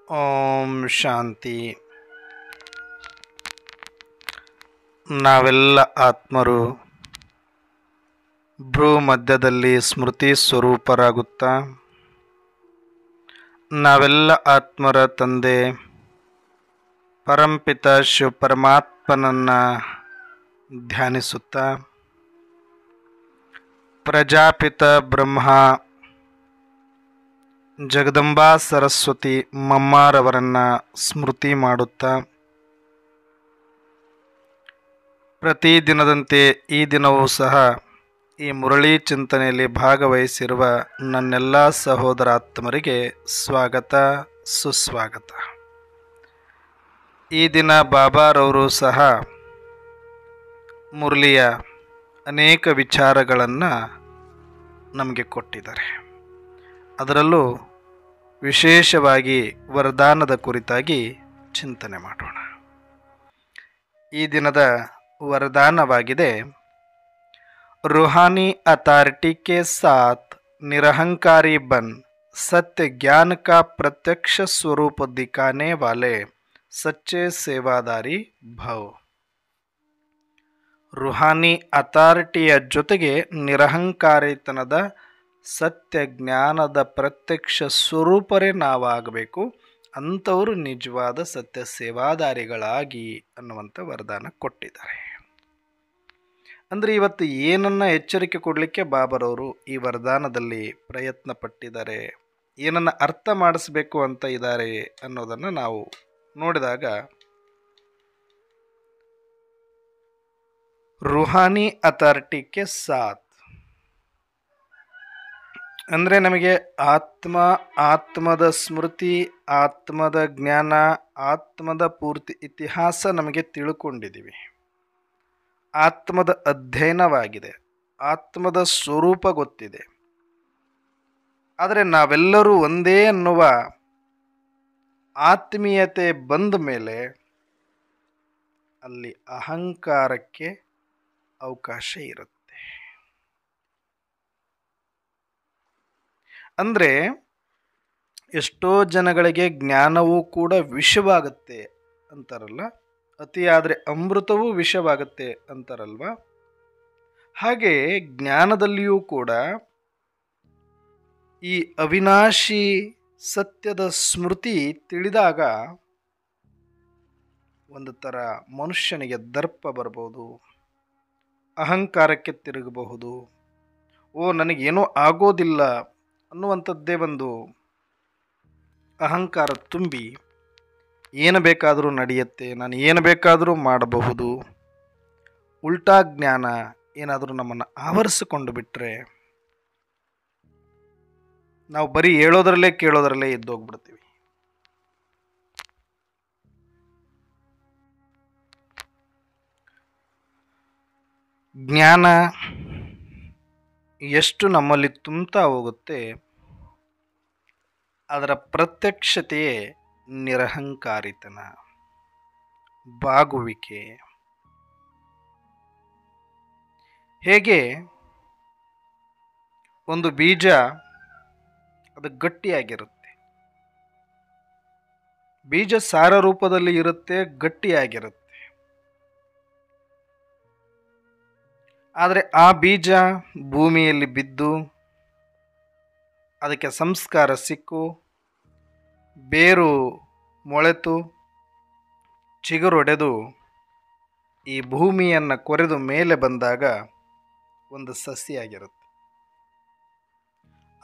ಓಂ ಶಾಂತಿ. ನಾವೆಲ್ಲ ಆತ್ಮರು ಭ್ರೂ ಮಧ್ಯದಲ್ಲಿ ಸ್ಮೃತಿ ಸ್ವರೂಪರಾಗುತ್ತಾ ನಾವೆಲ್ಲ ಆತ್ಮರ ತಂದೆ ಪರಂಪಿತ ಶಿವ ಪರಮಾತ್ಮನನ್ನು ಧ್ಯಾನಿಸುತ್ತಾ ಪ್ರಜಾಪಿತ ಬ್ರಹ್ಮ ಜಗದಂಬಾ ಸರಸ್ವತಿ ಮಮ್ಮಾರವರನ್ನು ಸ್ಮೃತಿ ಮಾಡುತ್ತಾ ಪ್ರತಿದಿನದಂತೆ ಈ ದಿನವೂ ಸಹ ಈ ಮುರಳಿ ಚಿಂತನೆಯಲ್ಲಿ ಭಾಗವಹಿಸಿರುವ ನನ್ನೆಲ್ಲ ಸಹೋದರಾತ್ಮರಿಗೆ ಸ್ವಾಗತ ಸುಸ್ವಾಗತ. ಈ ದಿನ ಬಾಬಾರವರು ಸಹ ಮುರಳಿಯ ಅನೇಕ ವಿಚಾರಗಳನ್ನು ನಮಗೆ ಕೊಟ್ಟಿದ್ದಾರೆ. ಅದರಲ್ಲೂ ವಿಶೇಷವಾಗಿ ವರದಾನದ ಕುರಿತಾಗಿ ಚಿಂತನೆ ಮಾಡೋಣ. ಈ ದಿನದ ವರದಾನವಾಗಿದೆ, रूहानी अथॉरिटी के साथ निरहंकारी बन सत्य ज्ञान का प्रत्यक्ष स्वरूप दिखाने वाले सच्चे सेवादारी भव. रूहानी ಅಥಾರಿಟಿಯ ಜೊತೆಗೆ ನಿರಹಂಕಾರಿತನದ ಸತ್ಯ ಜ್ಞಾನದ ಪ್ರತ್ಯಕ್ಷ ಸ್ವರೂಪರೇ ನಾವಾಗಬೇಕು. ಅಂಥವರು ನಿಜವಾದ ಸತ್ಯ ಸೇವಾದಾರಿಗಳಾಗಿ ಅನ್ನುವಂಥ ವರದಾನ ಕೊಟ್ಟಿದ್ದಾರೆ. ಅಂದರೆ ಇವತ್ತು ಏನನ್ನು ಎಚ್ಚರಿಕೆ ಕೊಡಲಿಕ್ಕೆ ಬಾಬರವರು ಈ ವರದಾನದಲ್ಲಿ ಪ್ರಯತ್ನ ಪಟ್ಟಿದ್ದಾರೆ, ಏನನ್ನು ಅರ್ಥ ಮಾಡಿಸ್ಬೇಕು ಅಂತ ಇದ್ದಾರೆ ಅನ್ನೋದನ್ನು ನಾವು ನೋಡಿದಾಗ, ರೂಹಾನಿ ಅಥಾರಿಟಿಗೆ ಸಾಥ್ ಅಂದರೆ ನಮಗೆ ಆತ್ಮದ ಸ್ಮೃತಿ, ಆತ್ಮದ ಜ್ಞಾನ, ಆತ್ಮದ ಪೂರ್ತಿ ಇತಿಹಾಸ ನಮಗೆ ತಿಳ್ಕೊಂಡಿದ್ದೀವಿ. ಆತ್ಮದ ಅಧ್ಯಯನವಾಗಿದೆ, ಆತ್ಮದ ಸ್ವರೂಪ ಗೊತ್ತಿದೆ. ಆದರೆ ನಾವೆಲ್ಲರೂ ಒಂದೇ ಅನ್ನುವ ಆತ್ಮೀಯತೆ ಬಂದ ಮೇಲೆ ಅಲ್ಲಿ ಅಹಂಕಾರಕ್ಕೆ ಅವಕಾಶ ಇರುತ್ತೆ. ಅಂದರೆ ಎಷ್ಟೋ ಜನಗಳಿಗೆ ಜ್ಞಾನವೂ ಕೂಡ ವಿಷವಾಗುತ್ತೆ ಅಂತಾರಲ್ಲ, ಅತಿಯಾದರೆ ಅಮೃತವೂ ವಿಷವಾಗುತ್ತೆ ಅಂತಾರಲ್ವ. ಹಾಗೆ ಜ್ಞಾನದಲ್ಲಿಯೂ ಕೂಡ ಈ ಅವಿನಾಶಿ ಸತ್ಯದ ಸ್ಮೃತಿ ತಿಳಿದಾಗ ಒಂದು ಥರ ಮನುಷ್ಯನಿಗೆ ದರ್ಪ ಬರ್ಬೋದು, ಅಹಂಕಾರಕ್ಕೆ ತಿರುಗಬಹುದು. ನನಗೇನೋ ಆಗೋದಿಲ್ಲ ಅನ್ನುವಂಥದ್ದೇ ಒಂದು ಅಹಂಕಾರ ತುಂಬಿ ಏನು ಬೇಕಾದರೂ ನಡೆಯುತ್ತೆ, ನಾನು ಏನು ಬೇಕಾದರೂ ಮಾಡಬಹುದು, ಉಲ್ಟಾ ಜ್ಞಾನ ಏನಾದರೂ ನಮ್ಮನ್ನು ಆವರಿಸಿಕೊಂಡು ಬಿಟ್ಟರೆ ನಾವು ಬರೀ ಕೇಳೋದ್ರಲ್ಲೇ ಎದ್ದೋಗ್ಬಿಡ್ತೀವಿ. ಜ್ಞಾನ ಎಷ್ಟು ನಮ್ಮಲ್ಲಿ ತುಂಬ್ತಾ ಹೋಗುತ್ತೆ, ಅದರ ಪ್ರತ್ಯಕ್ಷತೆಯೇ ನಿರಹಂಕಾರಿತನ, ಬಾಗುವಿಕೆ. ಹೇಗೆ ಒಂದು ಬೀಜ ಅದು ಗಟ್ಟಿಯಾಗಿರುತ್ತೆ, ಬೀಜ ಸಾರ ರೂಪದಲ್ಲಿ ಇರುತ್ತೆ, ಗಟ್ಟಿಯಾಗಿರುತ್ತೆ. ಆದರೆ ಆ ಬೀಜ ಭೂಮಿಯಲ್ಲಿ ಬಿದ್ದು ಅದಕ್ಕೆ ಸಂಸ್ಕಾರ ಸಿಕ್ಕು ಬೇರು ಮೊಳೆತು ಚಿಗುರೊಡೆದು ಈ ಭೂಮಿಯನ್ನು ಕೊರೆದು ಮೇಲೆ ಬಂದಾಗ ಒಂದು ಸಸಿಯಾಗಿರುತ್ತೆ.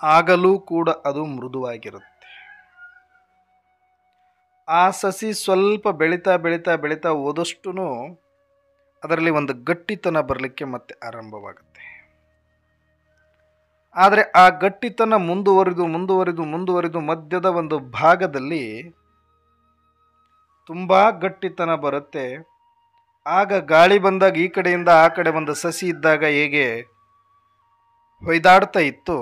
ಆಗಲೂ ಕೂಡ ಅದು ಮೃದುವಾಗಿರುತ್ತೆ. ಆ ಸಸಿ ಸ್ವಲ್ಪ ಬೆಳೀತಾ ಬೆಳೀತಾ ಬೆಳೀತಾ ಹೋದಷ್ಟು ಅದರಲ್ಲಿ ಒಂದು ಗಟ್ಟಿತನ ಬರಲಿಕ್ಕೆ ಮತ್ತೆ ಆರಂಭವಾಗುತ್ತೆ. ಆದರೆ ಆ ಗಟ್ಟಿತನ ಮುಂದುವರಿದು ಮಧ್ಯದ ಒಂದು ಭಾಗದಲ್ಲಿ ತುಂಬ ಗಟ್ಟಿತನ ಬರುತ್ತೆ. ಆಗ ಗಾಳಿ ಬಂದಾಗ ಈ ಕಡೆಯಿಂದ ಆ ಕಡೆ ಒಂದು ಸಸಿ ಇದ್ದಾಗ ಹೇಗೆ ಹೊಯ್ದಾಡ್ತಾ ಇತ್ತು,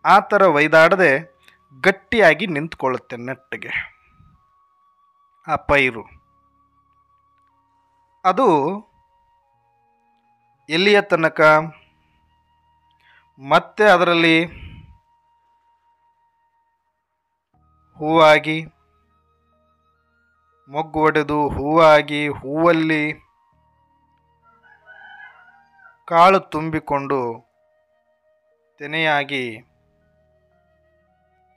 ಆ ಥರ ಹೊಯ್ದಾಡದೆ ಗಟ್ಟಿಯಾಗಿ ನಿಂತ್ಕೊಳ್ಳುತ್ತೆ ನೆಟ್ಟಿಗೆ ಆ ಪೈರು. ಅದು ಎಲ್ಲಿಯ ತನಕ ಮತ್ತೆ ಅದರಲ್ಲಿ ಹೂವಾಗಿ ಮೊಗ್ಗು ಒಡೆದು ಹೂವಾಗಿ ಹೂವಲ್ಲಿ ಕಾಳು ತುಂಬಿಕೊಂಡು ತೆನೆಯಾಗಿ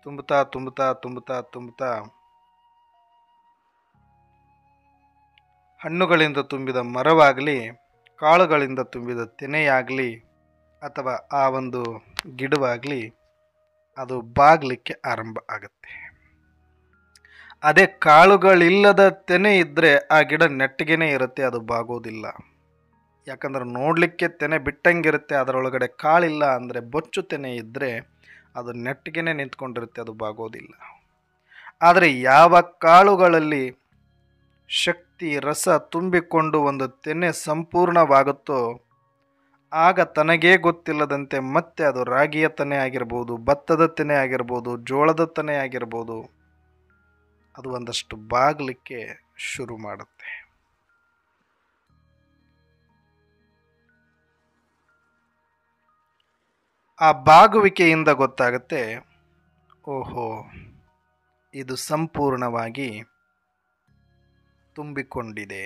ತುಂಬುತ್ತಾ ತುಂಬುತ್ತಾ ತುಂಬುತ್ತಾ ತುಂಬುತ್ತಾ ಹಣ್ಣುಗಳಿಂದ ತುಂಬಿದ ಮರವಾಗಲಿ, ಕಾಳುಗಳಿಂದ ತುಂಬಿದ ತೆನೆಯಾಗಲಿ ಅಥವಾ ಆ ಒಂದು ಗಿಡವಾಗಲಿ ಅದು ಬಾಗಲಿಕ್ಕೆ ಆರಂಭ ಆಗುತ್ತೆ. ಅದೇ ಕಾಳುಗಳಿಲ್ಲದ ತೆನೆ ಇದ್ದರೆ ಆ ಗಿಡ ನೆಟ್ಟಗೇನೆ ಇರುತ್ತೆ, ಅದು ಬಾಗೋದಿಲ್ಲ. ಯಾಕಂದ್ರೆ ನೋಡಲಿಕ್ಕೆ ತೆನೆ ಬಿಟ್ಟಂಗಿರುತ್ತೆ, ಅದರೊಳಗಡೆ ಕಾಳಿಲ್ಲ ಅಂದರೆ ಬೊಚ್ಚು ತೆನೆ ಇದ್ದರೆ ಅದು ನೆಟ್ಟಗೇನೆ ನಿಂತ್ಕೊಂಡಿರುತ್ತೆ, ಅದು ಬಾಗೋದಿಲ್ಲ. ಆದರೆ ಯಾವ ಕಾಳುಗಳಲ್ಲಿ ಶಕ್ತಿ ರಸ ತುಂಬಿಕೊಂಡು ಒಂದು ತೆನೆ ಸಂಪೂರ್ಣವಾಗುತ್ತೋ ಆಗ ತನಗೇ ಗೊತ್ತಿಲ್ಲದಂತೆ ಮತ್ತೆ ಅದು ರಾಗಿಯ ತೆನೆ ಆಗಿರ್ಬೋದು, ಭತ್ತದ ತೆನೆ ಆಗಿರ್ಬೋದು, ಜೋಳದ ತೆನೆ ಆಗಿರ್ಬೋದು, ಅದು ಒಂದಷ್ಟು ಬಾಗಲಿಕ್ಕೆ ಶುರು ಮಾಡುತ್ತೆ. ಆ ಬಾಗುವಿಕೆಯಿಂದ ಗೊತ್ತಾಗುತ್ತೆ, ಓಹೋ ಇದು ಸಂಪೂರ್ಣವಾಗಿ ತುಂಬಿಕೊಂಡಿದೆ.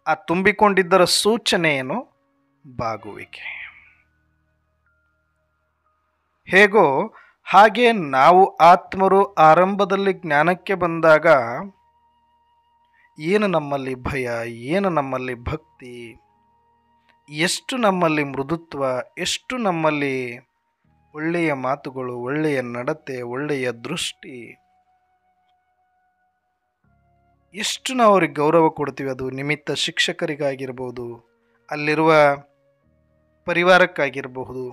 ಆ ತುಂಬಿಕೊಂಡಿದ್ದರ ಸೂಚನೆ ಏನು? ಬಾಗುವಿಕೆ. ಹೇಗೋ ಹಾಗೆ ನಾವು ಆತ್ಮರು ಆರಂಭದಲ್ಲಿ ಜ್ಞಾನಕ್ಕೆ ಬಂದಾಗ ಏನು ನಮ್ಮಲ್ಲಿ ಭಯ, ಏನು ನಮ್ಮಲ್ಲಿ ಭಕ್ತಿ, ಎಷ್ಟು ನಮ್ಮಲ್ಲಿ ಮೃದುತ್ವ, ಎಷ್ಟು ನಮ್ಮಲ್ಲಿ ಒಳ್ಳೆಯ ಮಾತುಗಳು, ಒಳ್ಳೆಯ ನಡತೆ, ಒಳ್ಳೆಯ ದೃಷ್ಟಿ, ಎಷ್ಟು ನಾವು ಅವ್ರಿಗೆ ಗೌರವ ಕೊಡ್ತೀವಿ. ಅದು ನಿಮಿತ್ತ ಶಿಕ್ಷಕರಿಗಾಗಿರ್ಬೋದು, ಅಲ್ಲಿರುವ ಪರಿವಾರಕ್ಕಾಗಿರಬಹುದು.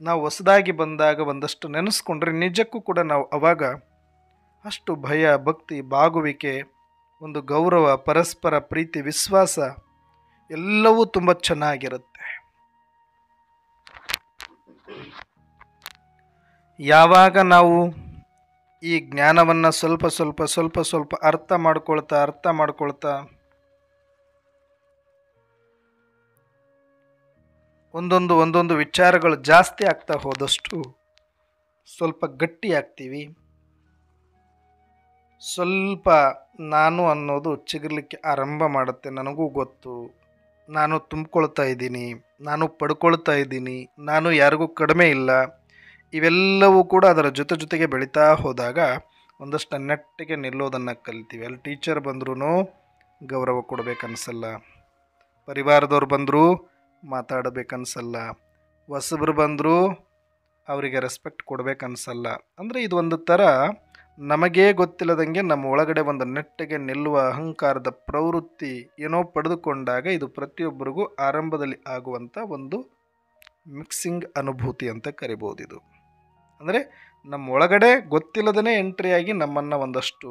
ನಾವು ಹೊಸದಾಗಿ ಬಂದಾಗ ಒಂದಷ್ಟು ನೆನೆಸ್ಕೊಂಡ್ರೆ ನಿಜಕ್ಕೂ ಕೂಡ ನಾವು ಅವಾಗ ಅಷ್ಟು ಭಯ, ಭಕ್ತಿ, ಬಾಗುವಿಕೆ, ಒಂದು ಗೌರವ, ಪರಸ್ಪರ ಪ್ರೀತಿ, ವಿಶ್ವಾಸ ಎಲ್ಲವೂ ತುಂಬ ಚೆನ್ನಾಗಿರುತ್ತೆ. ಯಾವಾಗ ನಾವು ಈ ಜ್ಞಾನವನ್ನು ಸ್ವಲ್ಪ ಸ್ವಲ್ಪ ಸ್ವಲ್ಪ ಸ್ವಲ್ಪ ಅರ್ಥ ಮಾಡ್ಕೊಳ್ತಾ ಒಂದೊಂದು ವಿಚಾರಗಳು ಜಾಸ್ತಿ ಆಗ್ತಾ ಹೋದಷ್ಟು ಸ್ವಲ್ಪ ಗಟ್ಟಿ ಆಗ್ತೀವಿ. ಸ್ವಲ್ಪ ನಾನು ಅನ್ನೋದು ಚಿಗುರ್ಲಿಕ್ಕೆ ಆರಂಭ ಮಾಡುತ್ತೆ. ನನಗೂ ಗೊತ್ತು, ನಾನು ತುಂಬಿಕೊಳ್ತಾ ಇದ್ದೀನಿ, ನಾನು ಪಡ್ಕೊಳ್ತಾ ಇದ್ದೀನಿ, ನಾನು ಯಾರಿಗೂ ಕಡಿಮೆ ಇಲ್ಲ. ಇವೆಲ್ಲವೂ ಕೂಡ ಅದರ ಜೊತೆಗೆ ಬೆಳೀತಾ ಹೋದಾಗ ಒಂದಷ್ಟು ನೆಟ್ಟಿಗೆ ನಿಲ್ಲೋದನ್ನು ಕಲಿತೀವಿ. ಅಲ್ಲಿ ಟೀಚರ್ ಬಂದ್ರೂ ಗೌರವ ಕೊಡಬೇಕನ್ಸಲ್ಲ, ಪರಿವಾರದವ್ರು ಬಂದರೂ ಮಾತಾಡಬೇಕನ್ಸಲ್ಲ, ಹೊಸಬ್ರು ಬಂದರೂ ಅವರಿಗೆ ರೆಸ್ಪೆಕ್ಟ್ ಕೊಡಬೇಕನ್ಸಲ್ಲ. ಅಂದರೆ ಇದು ಒಂದು ಥರ ನಮಗೇ ಗೊತ್ತಿಲ್ಲದಂಗೆ ನಮ್ಮ ಒಳಗಡೆ ಒಂದು ನೆಟ್ಟಿಗೆ ನಿಲ್ಲುವ ಅಹಂಕಾರದ ಪ್ರವೃತ್ತಿ ಏನೋ ಪಡೆದುಕೊಂಡಾಗ ಇದು ಪ್ರತಿಯೊಬ್ಬರಿಗೂ ಆರಂಭದಲ್ಲಿ ಆಗುವಂಥ ಒಂದು ಮಿಕ್ಸಿಂಗ್ ಅನುಭೂತಿ ಅಂತ ಕರಿಬೋದು. ಇದು ಅಂದರೆ ನಮ್ಮ ಒಳಗಡೆ ಗೊತ್ತಿಲ್ಲದೇ ಎಂಟ್ರಿಯಾಗಿ ನಮ್ಮನ್ನು ಒಂದಷ್ಟು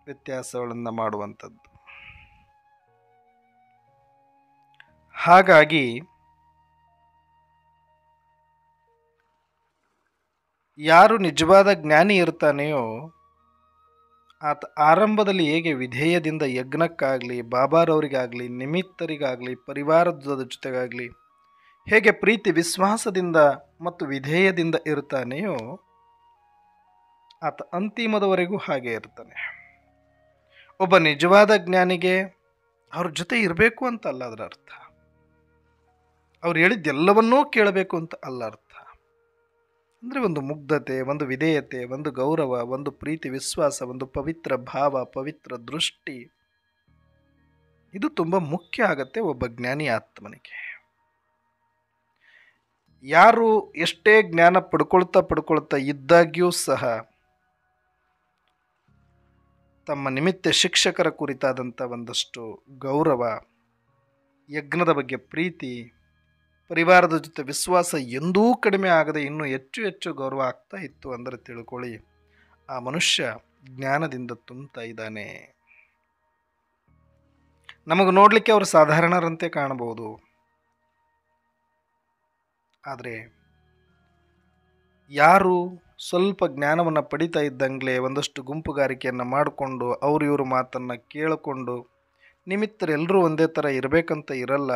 ವ್ಯತ್ಯಾಸಗಳನ್ನು ಮಾಡುವಂಥದ್ದು. ಹಾಗಾಗಿ ಯಾರು ನಿಜವಾದ ಜ್ಞಾನಿ ಇರ್ತಾನೆಯೋ ಆತ ಆರಂಭದಲ್ಲಿ ಹೇಗೆ ವಿಧೇಯದಿಂದ ಯಜ್ಞಕ್ಕಾಗಲಿ, ಬಾಬಾರವರಿಗಾಗಲಿ, ನಿಮಿತ್ತರಿಗಾಗಲಿ, ಪರಿವಾರದ ಜೊತೆಗಾಗಲಿ ಹೇಗೆ ಪ್ರೀತಿ ವಿಶ್ವಾಸದಿಂದ ಮತ್ತು ವಿಧೇಯದಿಂದ ಇರ್ತಾನೆಯೋ ಆತ ಅಂತಿಮದವರೆಗೂ ಹಾಗೆ ಇರ್ತಾನೆ. ಒಬ್ಬ ನಿಜವಾದ ಜ್ಞಾನಿಗೆ ಅವ್ರ ಜೊತೆ ಇರಬೇಕು ಅಂತ ಅಲ್ಲ ಅದರ ಅರ್ಥ, ಅವ್ರು ಹೇಳಿದ್ದೆಲ್ಲವನ್ನೂ ಕೇಳಬೇಕು ಅಂತ ಅಲ್ಲ ಅರ್ಥ. ಅಂದರೆ ಒಂದು ಮುಗ್ಧತೆ, ಒಂದು ವಿಧೇಯತೆ, ಒಂದು ಗೌರವ, ಒಂದು ಪ್ರೀತಿ ವಿಶ್ವಾಸ, ಒಂದು ಪವಿತ್ರ ಭಾವ, ಪವಿತ್ರ ದೃಷ್ಟಿ, ಇದು ತುಂಬ ಮುಖ್ಯ ಆಗತ್ತೆ ಒಬ್ಬ ಜ್ಞಾನಿ ಆತ್ಮನಿಗೆ. ಯಾರು ಎಷ್ಟೇ ಜ್ಞಾನ ಪಡ್ಕೊಳ್ತಾ ಇದ್ದಾಗ್ಯೂ ಸಹ ತಮ್ಮ ನಿಮಿತ್ತ ಶಿಕ್ಷಕರ ಕುರಿತಾದಂಥ ಒಂದಷ್ಟು ಗೌರವ, ಯಜ್ಞದ ಬಗ್ಗೆ ಪ್ರೀತಿ, ಪರಿವಾರದ ಜೊತೆ ವಿಶ್ವಾಸ ಎಂದೂ ಕಡಿಮೆ ಆಗದೆ ಇನ್ನೂ ಹೆಚ್ಚು ಹೆಚ್ಚು ಗೌರವ ಆಗ್ತಾ ಇತ್ತು ಅಂದರೆ ತಿಳ್ಕೊಳ್ಳಿ, ಆ ಮನುಷ್ಯ ಜ್ಞಾನದಿಂದ ತುಂಬ್ತಾ ಇದ್ದಾನೆ. ನಮಗೆ ನೋಡಲಿಕ್ಕೆ ಅವರು ಸಾಧಾರಣರಂತೆ ಕಾಣಬಹುದು, ಆದರೆ ಯಾರು ಸ್ವಲ್ಪ ಜ್ಞಾನವನ್ನು ಪಡಿತಾ ಇದ್ದಂಗಲೇ ಒಂದಷ್ಟು ಗುಂಪುಗಾರಿಕೆಯನ್ನು ಮಾಡಿಕೊಂಡು ಅವರು ಇವರು ಮಾತನ್ನು ಕೇಳಿಕೊಂಡು, ನಿಮಿತ್ತರೆಲ್ಲರೂ ಒಂದೇ ಥರ ಇರಬೇಕಂತ ಇರಲ್ಲ.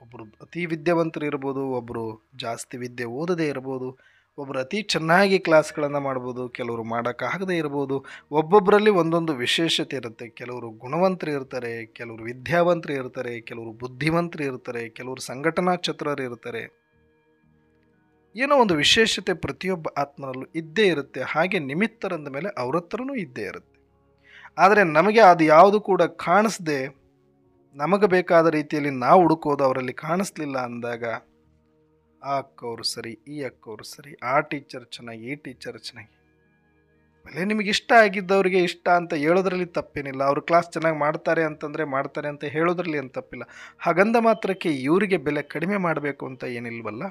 ಒಬ್ಬರು ಅತಿ ವಿದ್ಯಾವಂತರು ಇರ್ಬೋದು, ಒಬ್ಬರು ಜಾಸ್ತಿ ವಿದ್ಯೆ ಓದದೇ ಇರ್ಬೋದು, ಒಬ್ಬರು ಅತಿ ಚೆನ್ನಾಗಿ ಕ್ಲಾಸ್ಗಳನ್ನು ಮಾಡ್ಬೋದು, ಕೆಲವರು ಮಾಡೋಕ್ಕಾಗದೇ ಇರ್ಬೋದು. ಒಬ್ಬೊಬ್ಬರಲ್ಲಿ ಒಂದೊಂದು ವಿಶೇಷತೆ ಇರುತ್ತೆ. ಕೆಲವರು ಗುಣವಂತರು ಇರ್ತಾರೆ, ಕೆಲವರು ವಿದ್ಯಾವಂತರು ಇರ್ತಾರೆ, ಕೆಲವರು ಬುದ್ಧಿವಂತರು ಇರ್ತಾರೆ, ಕೆಲವರು ಸಂಘಟನಾ ಚತುರರು ಇರ್ತಾರೆ. ಏನೋ ಒಂದು ವಿಶೇಷತೆ ಪ್ರತಿಯೊಬ್ಬ ಆತ್ಮನಲ್ಲೂ ಇದ್ದೇ ಇರುತ್ತೆ. ಹಾಗೆ ನಿಮಿತ್ತರಂದ ಮೇಲೆ ಅವ್ರ ಹತ್ರನೂ ಇದ್ದೇ ಇರುತ್ತೆ. ಆದರೆ ನಮಗೆ ಅದು ಯಾವುದು ಕೂಡ ಕಾಣಿಸ್ದೆ, ನಮಗೆ ಬೇಕಾದ ರೀತಿಯಲ್ಲಿ ನಾವು ಹುಡುಕೋದು ಅವರಲ್ಲಿ ಕಾಣಿಸ್ಲಿಲ್ಲ ಅಂದಾಗ ಆ ಅಕ್ಕವರು ಸರಿ, ಈ ಅಕ್ಕವರು ಸರಿ, ಆ ಟೀಚರ್ ಚೆನ್ನಾಗಿ, ಈ ಟೀಚರ್ ಚೆನ್ನಾಗಿ. ಆಮೇಲೆ ನಿಮಗೆ ಇಷ್ಟ ಆಗಿದ್ದವರಿಗೆ ಇಷ್ಟ ಅಂತ ಹೇಳೋದ್ರಲ್ಲಿ ತಪ್ಪೇನಿಲ್ಲ. ಅವರು ಕ್ಲಾಸ್ ಚೆನ್ನಾಗಿ ಮಾಡ್ತಾರೆ ಅಂತಂದರೆ ಮಾಡ್ತಾರೆ ಅಂತ ಹೇಳೋದ್ರಲ್ಲಿ ಏನು ತಪ್ಪಿಲ್ಲ. ಹಾಗಂದ ಮಾತ್ರಕ್ಕೆ ಇವರಿಗೆ ಬೆಲೆ ಕಡಿಮೆ ಮಾಡಬೇಕು ಅಂತ ಏನಿಲ್ವಲ್ಲ.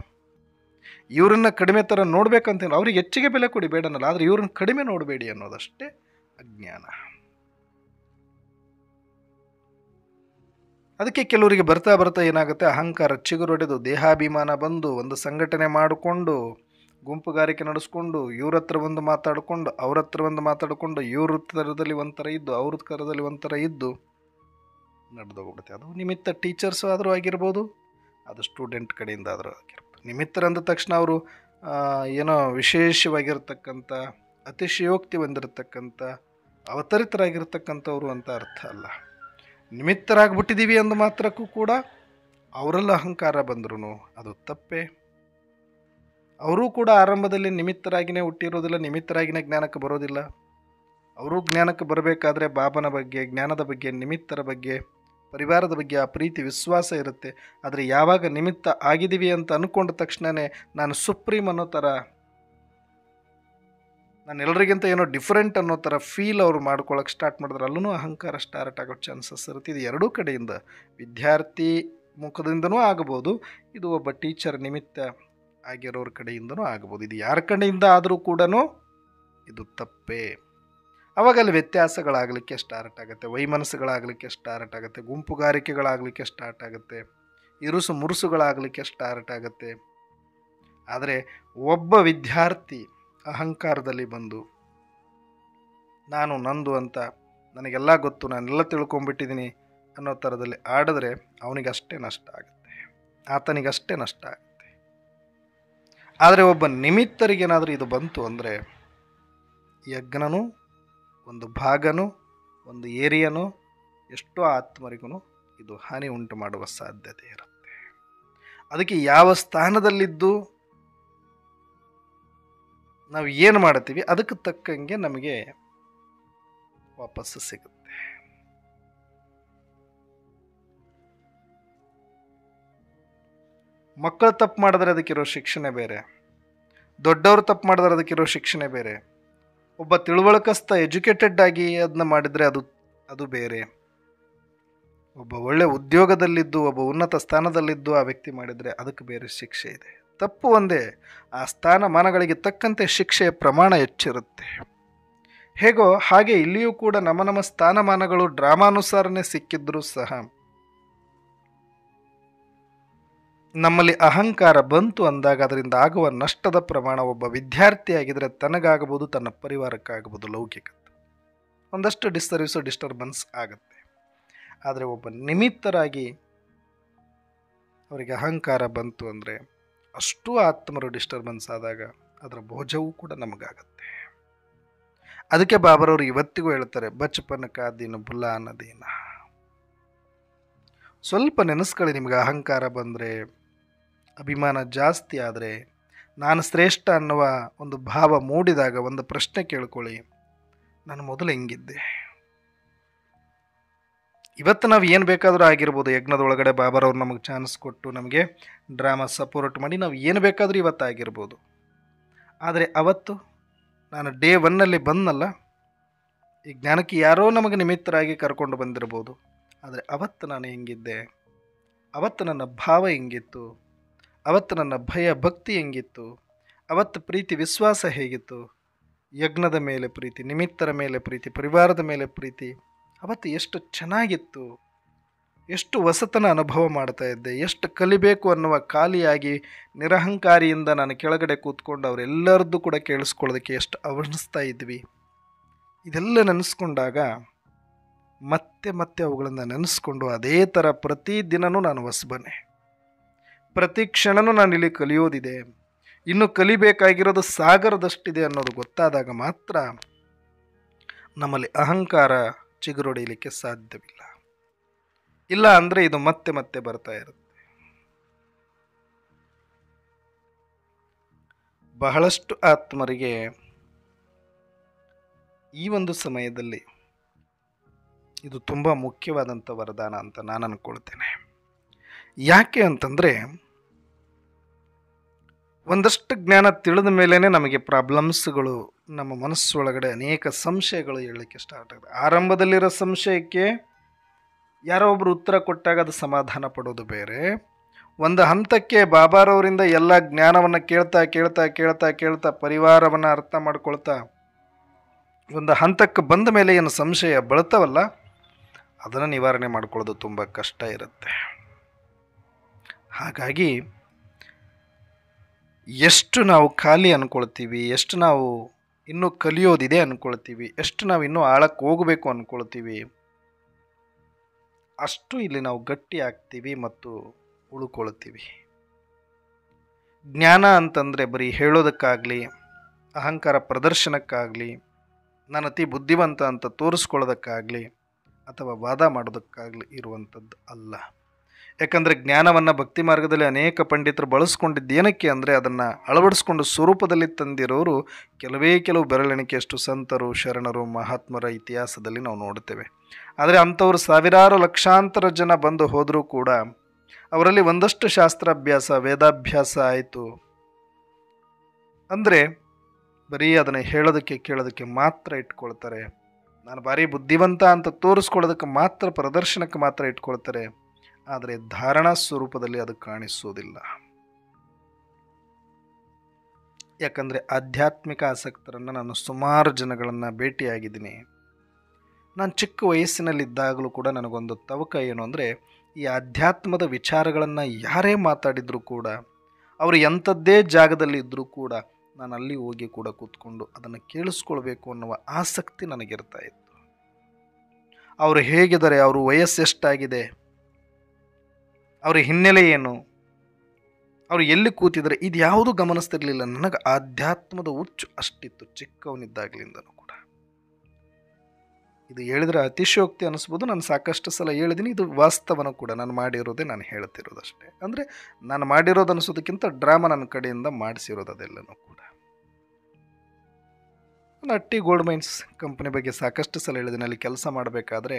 ಇವ್ರನ್ನ ಕಡಿಮೆ ಥರ ನೋಡ್ಬೇಕಂತ ಅವ್ರಿಗೆ ಹೆಚ್ಚಿಗೆ ಬೆಲೆ ಕೊಡಿ ಬೇಡನಲ್ಲ, ಆದರೆ ಇವ್ರನ್ನ ಕಡಿಮೆ ನೋಡಬೇಡಿ ಅನ್ನೋದಷ್ಟೇ ಅಜ್ಞಾನ. ಅದಕ್ಕೆ ಕೆಲವರಿಗೆ ಬರ್ತಾ ಬರ್ತಾ ಏನಾಗುತ್ತೆ, ಅಹಂಕಾರ ಚಿಗುರೊಡೆದು ದೇಹಾಭಿಮಾನ ಬಂದು ಒಂದು ಸಂಘಟನೆ ಮಾಡಿಕೊಂಡು ಗುಂಪುಗಾರಿಕೆ ನಡೆಸ್ಕೊಂಡು ಇವ್ರ ಹತ್ರ ಒಂದು ಮಾತಾಡಿಕೊಂಡು ಅವ್ರ ಹತ್ರ ಒಂದು ಮಾತಾಡಿಕೊಂಡು ಇವ್ರ ಥರದಲ್ಲಿ ಒಂಥರ ಇದ್ದು ಅವ್ರ ಥರದಲ್ಲಿ ಒಂಥರ ಇದ್ದು ನಡೆದೋಗ್ಬಿಡುತ್ತೆ. ಅದು ನಿಮಿತ್ತ ಟೀಚರ್ಸು ಆದರೂ ಆಗಿರ್ಬೋದು, ಅದು ಸ್ಟೂಡೆಂಟ್ ಕಡೆಯಿಂದ ಆದರೂ ಆಗಿರ್ಬೋದು. ನಿಮಿತ್ತರಂದ ತಕ್ಷಣ ಅವರು ಏನೋ ವಿಶೇಷವಾಗಿರ್ತಕ್ಕಂಥ ಅತಿಶಯೋಕ್ತಿ ಹೊಂದಿರತಕ್ಕಂಥ ಅವತರಿತರಾಗಿರ್ತಕ್ಕಂಥವ್ರು ಅಂತ ಅರ್ಥ ಅಲ್ಲ. ನಿಮಿತ್ತರಾಗ್ಬಿಟ್ಟಿದ್ದೀವಿ ಅಂದ ಮಾತ್ರಕ್ಕೂ ಕೂಡ ಅವರೆಲ್ಲ ಅಹಂಕಾರ ಬಂದ್ರೂ ಅದು ತಪ್ಪೇ. ಅವರೂ ಕೂಡ ಆರಂಭದಲ್ಲಿ ನಿಮಿತ್ತರಾಗಿಯೇ ಹುಟ್ಟಿರೋದಿಲ್ಲ, ನಿಮಿತ್ತರಾಗಿಯೇ ಜ್ಞಾನಕ್ಕೆ ಬರೋದಿಲ್ಲ. ಅವರು ಜ್ಞಾನಕ್ಕೆ ಬರಬೇಕಾದ್ರೆ ಬಾಬನ ಬಗ್ಗೆ, ಜ್ಞಾನದ ಬಗ್ಗೆ, ನಿಮಿತ್ತರ ಬಗ್ಗೆ, ಪರಿವಾರದ ಬಗ್ಗೆ ಆ ಪ್ರೀತಿ ವಿಶ್ವಾಸ ಇರುತ್ತೆ. ಆದರೆ ಯಾವಾಗ ನಿಮಿತ್ತ ಆಗಿದ್ದೀವಿ ಅಂತ ಅಂದ್ಕೊಂಡ ತಕ್ಷಣವೇ ನಾನು ಸುಪ್ರೀಂ ಅನ್ನೋ ಥರ, ನಾನು ಎಲ್ಲರಿಗಿಂತ ಏನೋ ಡಿಫ್ರೆಂಟ್ ಅನ್ನೋ ಥರ ಫೀಲ್ ಅವರು ಮಾಡ್ಕೊಳ್ಳೋಕೆ ಸ್ಟಾರ್ಟ್ ಮಾಡಿದ್ರೆ ಅಲ್ಲೂ ಅಹಂಕಾರ ಸ್ಟಾರ್ಟ್ ಆಗೋ ಚಾನ್ಸಸ್ ಇರುತ್ತೆ. ಇದು ಎರಡೂ ಕಡೆಯಿಂದ, ವಿದ್ಯಾರ್ಥಿ ಮುಖದಿಂದನೂ ಆಗ್ಬೋದು, ಇದು ಒಬ್ಬ ಟೀಚರ್ ನಿಮಿತ್ತ ಆಗಿರೋರ ಕಡೆಯಿಂದನೂ ಆಗ್ಬೋದು. ಇದು ಯಾರ ಕಡೆಯಿಂದ ಆದರೂ ಕೂಡ ಇದು ತಪ್ಪೇ. ಅವಾಗ ಅಲ್ಲಿ ವ್ಯತ್ಯಾಸಗಳಾಗಲಿಕ್ಕೆ ಸ್ಟಾರ್ಟ್ ಆಗುತ್ತೆ, ವೈಮನಸ್ಸುಗಳಾಗಲಿಕ್ಕೆ ಸ್ಟಾರ್ಟ್ ಆಗುತ್ತೆ, ಗುಂಪುಗಾರಿಕೆಗಳಾಗಲಿಕ್ಕೆ ಸ್ಟಾರ್ಟ್ ಆಗುತ್ತೆ, ಇರುಸು ಮುರುಸುಗಳಾಗಲಿಕ್ಕೆ ಸ್ಟಾರ್ಟ್ ಆಗುತ್ತೆ. ಆದರೆ ಒಬ್ಬ ವಿದ್ಯಾರ್ಥಿ ಅಹಂಕಾರದಲ್ಲಿ ಬಂದು ನಾನು ನಂದು ಅಂತ, ನನಗೆಲ್ಲ ಗೊತ್ತು, ನಾನೆಲ್ಲ ತಿಳ್ಕೊಂಬಿಟ್ಟಿದ್ದೀನಿ ಅನ್ನೋ ಥರದಲ್ಲಿ ಆಡಿದ್ರೆ ಅವನಿಗಷ್ಟೇ ನಷ್ಟ ಆಗುತ್ತೆ, ಆತನಿಗಷ್ಟೇ ನಷ್ಟ ಆಗುತ್ತೆ. ಆದರೆ ಒಬ್ಬ ನಿಮಿತ್ತರಿಗೇನಾದರೂ ಇದು ಬಂತು ಅಂದರೆ ಯಜ್ಞನೂ ಒಂದು ಭಾಗನೂ ಒಂದು ಏರಿಯನೂ ಎಷ್ಟೋ ಆತ್ಮರಿಗೂ ಇದು ಹಾನಿ ಉಂಟು ಮಾಡುವ ಸಾಧ್ಯತೆ ಇರುತ್ತೆ. ಅದಕ್ಕೆ ಯಾವ ಸ್ಥಾನದಲ್ಲಿದ್ದು ನಾವು ಏನು ಮಾಡ್ತೀವಿ ಅದಕ್ಕೆ ತಕ್ಕಂಗೆ ನಮಗೆ ವಾಪಸ್ಸು ಸಿಗುತ್ತೆ. ಮಕ್ಕಳು ತಪ್ಪು ಮಾಡಿದ್ರೆ ಅದಕ್ಕಿರೋ ಶಿಕ್ಷಣೆ ಬೇರೆ, ದೊಡ್ಡವರು ತಪ್ಪು ಮಾಡಿದ್ರೆ ಅದಕ್ಕಿರೋ ಶಿಕ್ಷಣೆ ಬೇರೆ. ಒಬ್ಬ ತಿಳುವಳಿಕಸ್ಥ ಎಜುಕೇಟೆಡ್ ಆಗಿ ಅದನ್ನ ಮಾಡಿದರೆ ಅದು ಬೇರೆ. ಒಬ್ಬ ಒಳ್ಳೆ ಉದ್ಯೋಗದಲ್ಲಿದ್ದು ಒಬ್ಬ ಉನ್ನತ ಸ್ಥಾನದಲ್ಲಿದ್ದು ಆ ವ್ಯಕ್ತಿ ಮಾಡಿದರೆ ಅದಕ್ಕೆ ಬೇರೆ ಶಿಕ್ಷೆ ಇದೆ. ತಪ್ಪು ಒಂದೇ, ಆ ಸ್ಥಾನಮಾನಗಳಿಗೆ ತಕ್ಕಂತೆ ಶಿಕ್ಷೆಯ ಪ್ರಮಾಣ ಹೆಚ್ಚಿರುತ್ತೆ. ಹೇಗೋ ಹಾಗೆ ಇಲ್ಲಿಯೂ ಕೂಡ ನಮ್ಮ ಸ್ಥಾನಮಾನಗಳು ಡ್ರಾಮಾನುಸಾರನೇ ಸಿಕ್ಕಿದ್ರೂ ಸಹ ನಮ್ಮಲ್ಲಿ ಅಹಂಕಾರ ಬಂತು ಅಂದಾಗ ಅದರಿಂದ ಆಗುವ ನಷ್ಟದ ಪ್ರಮಾಣ ಒಬ್ಬ ವಿದ್ಯಾರ್ಥಿಯಾಗಿದ್ದರೆ ತನಗಾಗಬಹುದು, ತನ್ನ ಪರಿವಾರಕ್ಕಾಗಬಹುದು, ಲೌಕಿಕತೆ ಒಂದಷ್ಟು ಡಿಸ್ಟರ್ಬೆನ್ಸ್ ಆಗುತ್ತೆ. ಆದರೆ ಒಬ್ಬ ನಿಮಿತ್ತರಾಗಿ ಅವರಿಗೆ ಅಹಂಕಾರ ಬಂತು ಅಂದರೆ ಅಷ್ಟು ಆತ್ಮರು ಡಿಸ್ಟರ್ಬೆನ್ಸ್ ಆದಾಗ ಅದರ ಬೋಜವೂ ಕೂಡ ನಮಗಾಗತ್ತೆ. ಅದಕ್ಕೆ ಬಾಬರವರು ಇವತ್ತಿಗೂ ಹೇಳ್ತಾರೆ, ಬಚಪನ ಕಾ ದಿನ ಬುಲಾ ಅನ್ನೋದೇನ. ಸ್ವಲ್ಪ ನೆನೆಸ್ಕೊಳ್ಳಿ, ನಿಮ್ಗೆ ಅಹಂಕಾರ ಬಂದರೆ, ಅಭಿಮಾನ ಜಾಸ್ತಿ ಆದರೆ, ನಾನು ಶ್ರೇಷ್ಠ ಅನ್ನುವ ಒಂದು ಭಾವ ಮೂಡಿದಾಗ ಒಂದು ಪ್ರಶ್ನೆ ಕೇಳ್ಕೊಳ್ಳಿ, ನಾನು ಮೊದಲು ಹೆಂಗಿದ್ದೆ? ಇವತ್ತು ನಾವು ಏನು ಬೇಕಾದರೂ ಆಗಿರ್ಬೋದು. ಯಜ್ಞದೊಳಗಡೆ ಬಾಬರವ್ರು ನಮಗೆ ಚಾನ್ಸ್ ಕೊಟ್ಟು ನಮಗೆ ಡ್ರಾಮಾ ಸಪೋರ್ಟ್ ಮಾಡಿ ನಾವು ಏನು ಬೇಕಾದರೂ ಇವತ್ತು ಆಗಿರ್ಬೋದು. ಆದರೆ ಅವತ್ತು ನಾನು ಡೇ 1 ಬಂದನಲ್ಲ, ಈ ಜ್ಞಾನಕ್ಕೆ ಯಾರೋ ನಮಗೆ ನಿಮಿತ್ತರಾಗಿ ಕರ್ಕೊಂಡು ಬಂದಿರ್ಬೋದು. ಆದರೆ ಅವತ್ತು ನಾನು ಹೆಂಗಿದ್ದೆ, ಅವತ್ತು ನನ್ನ ಭಾವ ಹೆಂಗಿತ್ತು, ಅವತ್ತು ನನ್ನ ಭಯ ಭಕ್ತಿ ಹೆಂಗಿತ್ತು, ಅವತ್ತು ಪ್ರೀತಿ ವಿಶ್ವಾಸ ಹೇಗಿತ್ತು, ಯಜ್ಞದ ಮೇಲೆ ಪ್ರೀತಿ, ನಿಮಿತ್ತರ ಮೇಲೆ ಪ್ರೀತಿ, ಪರಿವಾರದ ಮೇಲೆ ಪ್ರೀತಿ, ಅವತ್ತು ಎಷ್ಟು ಚೆನ್ನಾಗಿತ್ತು, ಎಷ್ಟು ಹೊಸತನ ಅನುಭವ ಮಾಡ್ತಾ ಇದ್ದೆ, ಎಷ್ಟು ಕಲಿಬೇಕು ಅನ್ನುವ ಖಾಲಿಯಾಗಿ ನಿರಹಂಕಾರಿಯಿಂದ ನಾನು ಕೆಳಗಡೆ ಕೂತ್ಕೊಂಡು ಅವರೆಲ್ಲರದ್ದು ಕೂಡ ಕೇಳಿಸ್ಕೊಳ್ಳೋದಕ್ಕೆ ಎಷ್ಟು ಅವಣಿಸ್ತಾ ಇದ್ವಿ. ಇದೆಲ್ಲ ನೆನೆಸ್ಕೊಂಡಾಗ ಮತ್ತೆ ಮತ್ತೆ ಅವುಗಳನ್ನು ನೆನೆಸ್ಕೊಂಡು ಅದೇ ಥರ ಪ್ರತಿದಿನವೂ ನಾನು ಹೊಸಬನೆ, ಪ್ರತಿ ಕ್ಷಣನೂ ನಾನು ಇಲ್ಲಿ ಕಲಿಯೋದಿದೆ, ಇನ್ನು ಕಲಿಬೇಕಾಗಿರೋದು ಸಾಗರದಷ್ಟಿದೆ ಅನ್ನೋದು ಗೊತ್ತಾದಾಗ ಮಾತ್ರ ನಮ್ಮಲ್ಲಿ ಅಹಂಕಾರ ಚಿಗುರೊಡೆಯಲಿಕ್ಕೆ ಸಾಧ್ಯವಿಲ್ಲ. ಇಲ್ಲ ಅಂದರೆ ಇದು ಮತ್ತೆ ಮತ್ತೆ ಬರ್ತಾ ಇರುತ್ತೆ. ಬಹಳಷ್ಟು ಆತ್ಮರಿಗೆ ಈ ಒಂದು ಸಮಯದಲ್ಲಿ ಇದು ತುಂಬ ಮುಖ್ಯವಾದಂಥ ವರದಾನ ಅಂತ ನಾನು ಅಂದ್ಕೊಳ್ತೇನೆ. ಯಾಕೆ ಅಂತಂದರೆ, ಒಂದಷ್ಟು ಜ್ಞಾನ ತಿಳಿದ ಮೇಲೇ ನಮಗೆ ಪ್ರಾಬ್ಲಮ್ಸ್ಗಳು, ನಮ್ಮ ಮನಸ್ಸೊಳಗಡೆ ಅನೇಕ ಸಂಶಯಗಳು ಹೇಳಲಿಕ್ಕೆ ಸ್ಟಾರ್ಟ್ ಆಗುತ್ತೆ. ಆರಂಭದಲ್ಲಿರೋ ಸಂಶಯಕ್ಕೆ ಯಾರೋ ಒಬ್ಬರು ಉತ್ತರ ಕೊಟ್ಟಾಗ ಅದು ಸಮಾಧಾನ ಪಡೋದು ಬೇರೆ. ಒಂದು ಹಂತಕ್ಕೆ ಬಾಬಾರವರಿಂದ ಎಲ್ಲ ಜ್ಞಾನವನ್ನು ಕೇಳ್ತಾ ಕೇಳ್ತಾ ಕೇಳ್ತಾ ಕೇಳ್ತಾ ಪರಿವಾರವನ್ನು ಅರ್ಥ ಮಾಡ್ಕೊಳ್ತಾ ಒಂದು ಹಂತಕ್ಕೆ ಬಂದ ಮೇಲೆ ಏನು ಸಂಶಯ ಬೆಳ್ತಾವಲ್ಲ, ಅದನ್ನು ನಿವಾರಣೆ ಮಾಡ್ಕೊಳ್ಳೋದು ತುಂಬ ಕಷ್ಟ ಇರುತ್ತೆ. ಹಾಗಾಗಿ ಎಷ್ಟು ನಾವು ಖಾಲಿ ಅಂದ್ಕೊಳ್ತೀವಿ, ಎಷ್ಟು ನಾವು ಇನ್ನೂ ಕಲಿಯೋದಿದೆ ಅಂದ್ಕೊಳ್ತೀವಿ, ಎಷ್ಟು ನಾವು ಇನ್ನೂ ಆಳಕ್ಕೆ ಹೋಗಬೇಕು ಅಂದ್ಕೊಳ್ತೀವಿ, ಅಷ್ಟು ಇಲ್ಲಿ ನಾವು ಗಟ್ಟಿ ಆಗ್ತೀವಿ ಮತ್ತು ಉಳ್ಕೊಳ್ತೀವಿ. ಜ್ಞಾನ ಅಂತಂದರೆ ಬರೀ ಹೇಳೋದಕ್ಕಾಗಲಿ, ಅಹಂಕಾರ ಪ್ರದರ್ಶನಕ್ಕಾಗಲಿ, ನಾನು ಅತಿ ಬುದ್ಧಿವಂತ ಅಂತ ತೋರಿಸ್ಕೊಳ್ಳೋದಕ್ಕಾಗಲಿ ಅಥವಾ ವಾದ ಮಾಡೋದಕ್ಕಾಗಲಿ ಇರುವಂಥದ್ದು ಅಲ್ಲ. ಯಾಕಂದರೆ ಜ್ಞಾನವನ್ನು ಭಕ್ತಿ ಮಾರ್ಗದಲ್ಲಿ ಅನೇಕ ಪಂಡಿತರು ಬಳಸ್ಕೊಂಡಿದ್ದೇನಕ್ಕೆ ಅಂದರೆ, ಅದನ್ನು ಅಳವಡಿಸ್ಕೊಂಡು ಸ್ವರೂಪದಲ್ಲಿ ತಂದಿರೋರು ಕೆಲವು ಬೆರಳೆಣಿಕೆಯಷ್ಟು ಸಂತರು, ಶರಣರು, ಮಹಾತ್ಮರ ಇತಿಹಾಸದಲ್ಲಿ ನಾವು ನೋಡ್ತೇವೆ. ಆದರೆ ಅಂಥವ್ರು ಸಾವಿರಾರು ಲಕ್ಷಾಂತರ ಜನ ಬಂದು ಹೋದರೂ ಕೂಡ ಅವರಲ್ಲಿ ಒಂದಷ್ಟು ಶಾಸ್ತ್ರಾಭ್ಯಾಸ, ವೇದಾಭ್ಯಾಸ ಆಯಿತು ಅಂದರೆ ಬರೀ ಅದನ್ನು ಹೇಳೋದಕ್ಕೆ ಕೇಳೋದಕ್ಕೆ ಮಾತ್ರ ಇಟ್ಕೊಳ್ತಾರೆ. ನಾನು ಭಾರಿ ಬುದ್ಧಿವಂತ ಅಂತ ತೋರಿಸ್ಕೊಳ್ಳೋದಕ್ಕೆ ಮಾತ್ರ, ಪ್ರದರ್ಶನಕ್ಕೆ ಮಾತ್ರ ಇಟ್ಕೊಳ್ತಾರೆ. ಆದರೆ ಧಾರಣಾ ಸ್ವರೂಪದಲ್ಲಿ ಅದು ಕಾಣಿಸೋದಿಲ್ಲ. ಯಾಕಂದರೆ ಆಧ್ಯಾತ್ಮಿಕ ಆಸಕ್ತರನ್ನು ನಾನು ಸುಮಾರು ಜನಗಳನ್ನು ಭೇಟಿಯಾಗಿದ್ದೀನಿ. ನಾನು ಚಿಕ್ಕ ವಯಸ್ಸಿನಲ್ಲಿದ್ದಾಗಲೂ ಕೂಡ ನನಗೊಂದು ತವಕ ಏನು ಅಂದರೆ, ಈ ಆಧ್ಯಾತ್ಮದ ವಿಚಾರಗಳನ್ನು ಯಾರೇ ಮಾತಾಡಿದರೂ ಕೂಡ, ಅವರು ಎಂಥದ್ದೇ ಜಾಗದಲ್ಲಿ ಇದ್ದರೂ ಕೂಡ ನಾನು ಅಲ್ಲಿ ಹೋಗಿ ಕೂಡ ಕೂತ್ಕೊಂಡು ಅದನ್ನು ಕೇಳಿಸ್ಕೊಳ್ಬೇಕು ಅನ್ನುವ ಆಸಕ್ತಿ ನನಗಿರ್ತಾ ಇತ್ತು. ಅವರು ಹೇಗಿದ್ದಾರೆ, ಅವರು ವಯಸ್ಸು ಎಷ್ಟಾಗಿದೆ, ಅವರ ಹಿನ್ನೆಲೆ ಏನು, ಅವರು ಎಲ್ಲಿ ಕೂತಿದ್ದಾರೆ, ಇದು ಯಾವುದೂ ಗಮನಿಸ್ತಿರ್ಲಿಲ್ಲ. ನನಗೆ ಆಧ್ಯಾತ್ಮದ ಹುಚ್ಚು ಅಷ್ಟಿತ್ತು ಚಿಕ್ಕವನಿದ್ದಾಗಲಿಂದನೂ ಕೂಡ. ಇದು ಹೇಳಿದರೆ ಅತಿಶಯೋಕ್ತಿ ಅನ್ನಿಸ್ಬೋದು, ನಾನು ಸಾಕಷ್ಟು ಸಲ ಹೇಳಿದ್ದೀನಿ. ಇದು ವಾಸ್ತವನೂ ಕೂಡ, ನಾನು ಮಾಡಿರೋದೇ ನಾನು ಹೇಳ್ತಿರೋದಷ್ಟೇ. ಅಂದರೆ ನಾನು ಮಾಡಿರೋದು ಅನಿಸೋದಕ್ಕಿಂತ ಡ್ರಾಮಾ ನನ್ನ ಕಡೆಯಿಂದ ಮಾಡಿಸಿರೋದು ಅದೆಲ್ಲನೂ ಕೂಡ. ನಾನು ಅಟ್ಟಿ ಗೋಲ್ಡ್ ಮೈನ್ಸ್ ಕಂಪನಿ ಬಗ್ಗೆ ಸಾಕಷ್ಟು ಸಲ ಹೇಳಿದ್ದೀನಿ. ಅಲ್ಲಿ ಕೆಲಸ ಮಾಡಬೇಕಾದ್ರೆ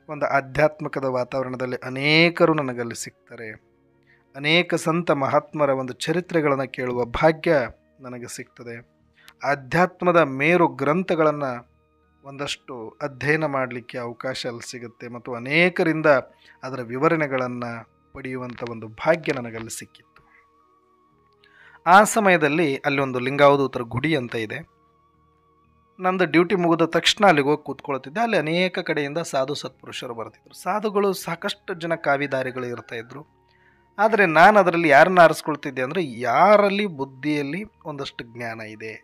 ಒಂದು ಆಧ್ಯಾತ್ಮಿಕದ ವಾತಾವರಣದಲ್ಲಿ ಅನೇಕರು ನನಗಲ್ಲಿ ಸಿಗ್ತಾರೆ. ಅನೇಕ ಸಂತ ಮಹಾತ್ಮರ ಒಂದು ಚರಿತ್ರೆಗಳನ್ನು ಕೇಳುವ ಭಾಗ್ಯ ನನಗೆ ಸಿಗ್ತದೆ. ಆಧ್ಯಾತ್ಮದ ಮೇರು ಗ್ರಂಥಗಳನ್ನು ಒಂದಷ್ಟು ಅಧ್ಯಯನ ಮಾಡಲಿಕ್ಕೆ ಅವಕಾಶ ಅಲ್ಲಿ ಸಿಗುತ್ತೆ ಮತ್ತು ಅನೇಕರಿಂದ ಅದರ ವಿವರಣೆಗಳನ್ನು ಪಡೆಯುವಂಥ ಒಂದು ಭಾಗ್ಯ ನನಗಲ್ಲಿ ಸಿಕ್ಕಿತ್ತು. ಆ ಸಮಯದಲ್ಲಿ ಅಲ್ಲಿ ಒಂದು ಲಿಂಗಾವಧೂತರ ಗುಡಿ ಅಂತ ಇದೆ. ನಂದು ಡ್ಯೂಟಿ ಮುಗಿದ ತಕ್ಷಣ ಅಲ್ಲಿಗೆ ಹೋಗಿ ಕೂತ್ಕೊಳ್ತಿದ್ದೆ. ಅಲ್ಲಿ ಅನೇಕ ಕಡೆಯಿಂದ ಸಾಧು ಸತ್ಪುರುಷರು ಬರ್ತಿದ್ರು. ಸಾಧುಗಳು ಸಾಕಷ್ಟು ಜನ ಕಾವಿದಾರಿಗಳು ಇರ್ತಾಯಿದ್ರು. ಆದರೆ ನಾನು ಅದರಲ್ಲಿ ಯಾರನ್ನ ಆರಿಸ್ಕೊಳ್ತಿದ್ದೆ ಅಂದರೆ, ಯಾರಲ್ಲಿ ಬುದ್ಧಿಯಲ್ಲಿ ಒಂದಷ್ಟು ಜ್ಞಾನ ಇದೆ,